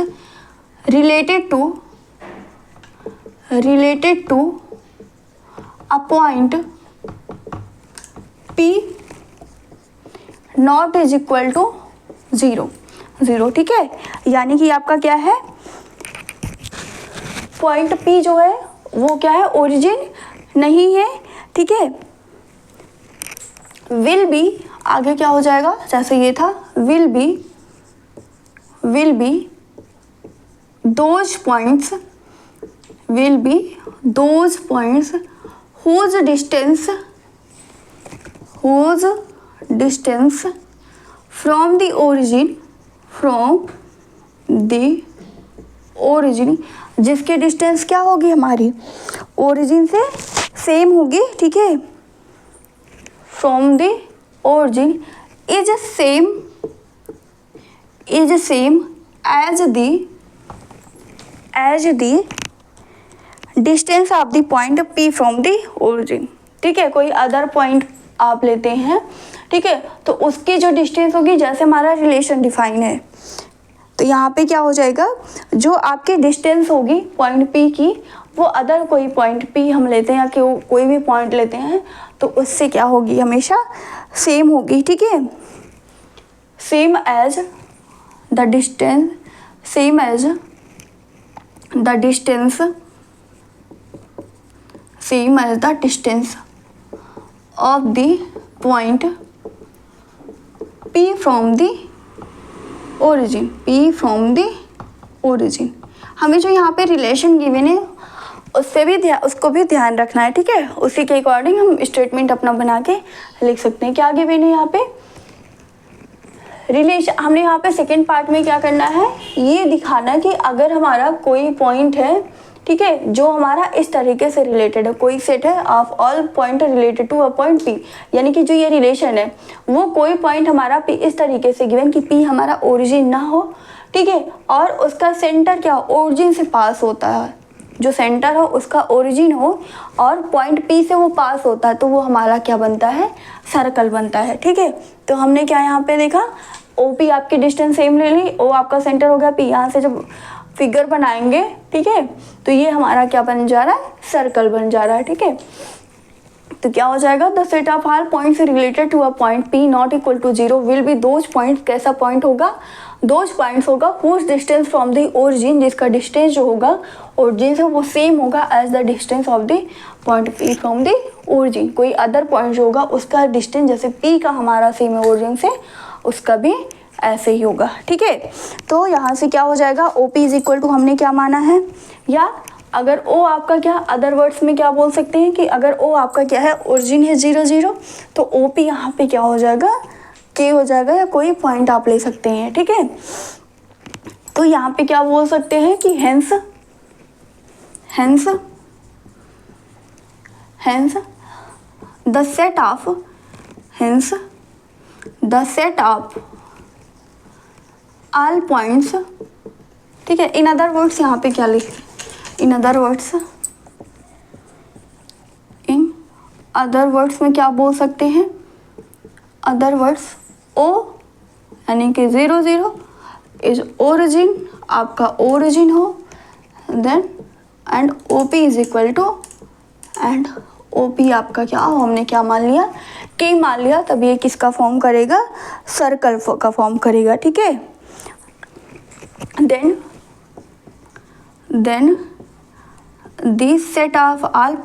related to a point P not is equal to 0। ठीक है, यानी कि आपका क्या है, पॉइंट P जो है वो क्या है, ओरिजिन नहीं है। ठीक है, विल बी, आगे क्या हो जाएगा, जैसे ये था, will be those points whose distance from the origin, जिसके डिस्टेंस क्या होगी, हमारी ओरिजिन से सेम होगी। ठीक है, from the origin is same as the distance of the point P from the origin। ठीक है, कोई अदर पॉइंट आप लेते हैं, ठीक है, तो उसकी जो डिस्टेंस होगी, जैसे हमारा रिलेशन डिफाइन है, तो यहाँ पे क्या हो जाएगा, जो आपकी डिस्टेंस होगी पॉइंट P की, वो अदर कोई पॉइंट P हम लेते हैं या कि कोई भी पॉइंट लेते हैं, तो उससे क्या होगी, हमेशा सेम होगी। ठीक है, same as the distance of the point P from the origin. हमें जो यहाँ पे रिलेशन गिवन है उसको भी ध्यान रखना है। ठीक है, उसी के अकॉर्डिंग हम स्टेटमेंट अपना बना के लिख सकते हैं। क्या गिवन है यहाँ पे, रिलेशन। हमने यहाँ पे सेकेंड पार्ट में क्या करना है, ये दिखाना कि अगर हमारा कोई पॉइंट है, ठीक है, जो हमारा इस तरीके से रिलेटेड है, कोई सेट है of all point related to a point P, यानी कि जो ये रिलेशन है वो कोई पॉइंट हमारा P इस तरीके से गिवन कि P हमारा ओरिजिन ना हो, ठीक है, और उसका सेंटर क्या ओरिजिन से पास होता है, जो सेंटर हो उसका ओरिजिन हो और पॉइंट P से वो पास होता है, तो वो हमारा क्या बनता है, सर्कल बनता है। ठीक है, तो हमने क्या यहाँ पे देखा, OP आपकी डिस्टेंस सेम ले ली, O आपका सेंटर हो गया P, यहाँ से जब फिगर बनाएंगे, ठीक है, तो ये हमारा क्या बन जा रहा है, सर्कल बन जा रहा है। ठीक है, तो क्या हो जाएगा, the set of all points related to a point P not equal to 0 will be those points. कैसा पॉइंट होगा, दोज पॉइंट्स होगा whose distance from the origin, जिसका डिस्टेंस जो होगा ओरिजिन से वो सेम होगा as the distance of the point P from the origin. कोई अदर पॉइंट जो होगा उसका डिस्टेंस जैसे P का हमारा सेम है ओरिजिन से, उसका भी ऐसे ही होगा। ठीक है, तो यहाँ से क्या हो जाएगा, OP इज इक्वल टू हमने क्या माना है, या अगर O आपका क्या, अदर वर्ड्स में क्या बोल सकते हैं कि अगर O आपका क्या है, ओरिजिन है 0 0, तो OP यहाँ पे क्या हो जाएगा, K हो जाएगा, या कोई पॉइंट आप ले सकते हैं। ठीक है, तो यहाँ पे क्या बोल सकते हैं कि hence the set of all points. ठीक है, इन अदर वर्ड्स यहाँ पे क्या लिखे, इन अदर वर्ड्स में क्या बोल सकते हैं, अदर वर्ड्स O यानी कि 0 0 इज ओरिजिन, आपका ओरिजिन हो, then and OP is equal to, and OP आपका क्या हो, हमने क्या मान लिया, K मान लिया, तब ये किसका फॉर्म करेगा, सर्कल का फॉर्म करेगा। ठीक है, then the set of all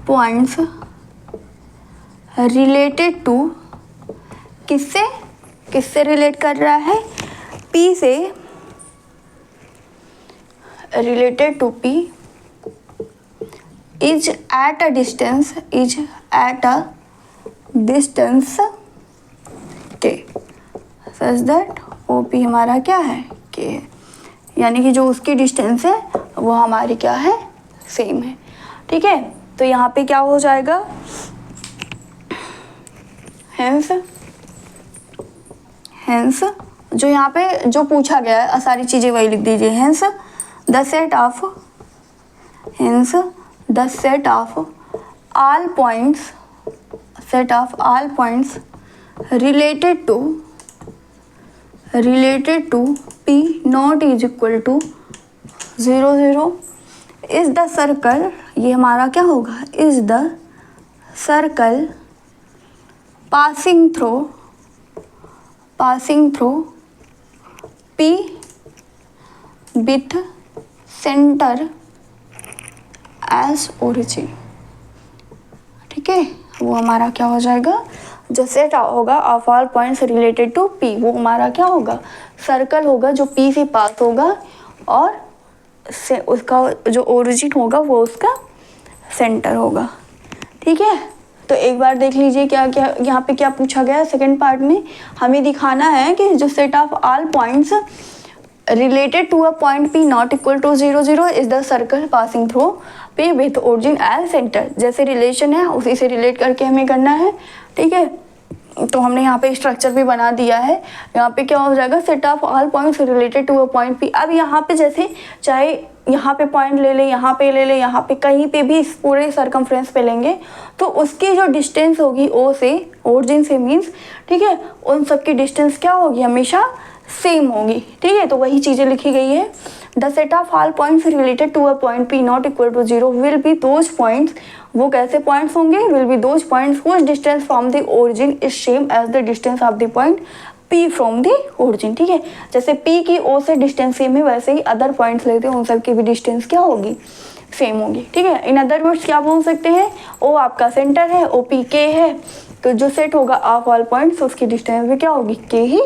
points related to, किससे रिलेट कर रहा है, P से, related to P is at a distance K such that OP हमारा क्या है, K है, यानी कि जो उसकी डिस्टेंस है वो हमारी क्या है, सेम है। ठीक है, तो यहाँ पे क्या हो जाएगा, हेंस जो यहाँ पे जो पूछा गया है सारी चीज़ें वही लिख दीजिए, hence the set of all points related to P not is equal to 0 0 is the circle, ये हमारा क्या होगा, is the circle passing through P with center as origin। ठीक है, वो हमारा क्या हो जाएगा, जो सेट होगा of all points related to P, वो हमारा क्या होगा, सर्कल होगा जो P से पास होगा और से उसका जो ओरिजिन होगा वो उसका सेंटर होगा। ठीक है, तो एक बार देख लीजिए क्या क्या यहाँ पे क्या पूछा गया है। सेकेंड पार्ट में हमें दिखाना है कि जो set of all points related to a point P not equal to 0 0 is the circle passing through P with origin as center, जैसे रिलेशन है उसी से रिलेट करके हमें करना है, ठीक है। तो हमने यहाँ पे स्ट्रक्चर भी बना दिया है। यहाँ पे क्या हो जाएगा, set of all points related to a point P। अब यहाँ पे जैसे चाहे यहाँ पे पॉइंट ले ले, यहाँ पे ले ले, यहाँ पे कहीं पे भी इस पूरे सर्कमफ्रेंस पे लेंगे तो उसकी जो डिस्टेंस होगी O से, ओरिजिन से मीन्स, ठीक है, उन सब की डिस्टेंस क्या होगी, हमेशा सेम होगी, ठीक है। तो वही चीज़ें लिखी गई है। The set of all points related to a point P not equal to 0 will be those points, वो कैसे पॉइंट्स होंगे, will be those points whose distance from the origin is same as the distance of the point P from the origin, ठीक है। जैसे P की O से distance same है, वैसे ही अदर पॉइंट्स लेते हैं उन सब की भी डिस्टेंस क्या होगी, सेम होगी, ठीक है। इन अदर वर्ड्स क्या बोल सकते हैं, O आपका सेंटर है, OP K है, तो जो सेट होगा ऑफ ऑल पॉइंट्स उसकी डिस्टेंस भी क्या होगी, K ही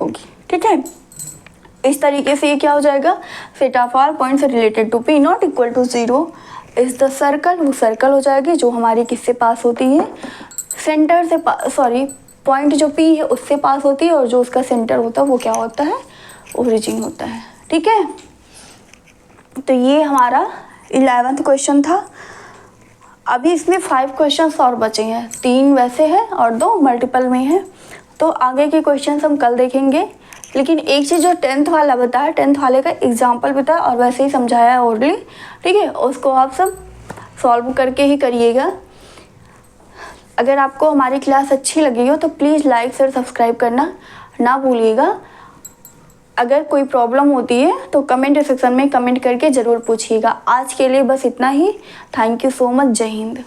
होगी, ठीक है। इस तरीके से ये क्या हो जाएगा, set of all points related to P not equal to 0 is the circle, वो सर्कल हो जाएगी जो हमारी किससे पास होती है, सेंटर से, सॉरी पॉइंट जो P है उससे पास होती है, और जो उसका सेंटर होता है वो क्या होता है, ओरिजिन होता है, ठीक है। तो ये हमारा 11th क्वेश्चन था। अभी इसमें 5 क्वेश्चन और बचे हैं, 3 वैसे हैं और 2 मल्टीपल में हैं। तो आगे के क्वेश्चन हम कल देखेंगे। लेकिन एक चीज़ जो 10th वाला बताया, 10th वाले का एग्जाम्पल बताया और वैसे ही समझाया है ओरली, ठीक है, उसको आप सब सॉल्व करके ही करिएगा। अगर आपको हमारी क्लास अच्छी लगी हो तो प्लीज़ लाइक शेयर सब्सक्राइब करना ना भूलिएगा। अगर कोई प्रॉब्लम होती है तो कमेंट सेक्शन में कमेंट करके ज़रूर पूछिएगा। आज के लिए बस इतना ही। Thank you so much. जय हिंद।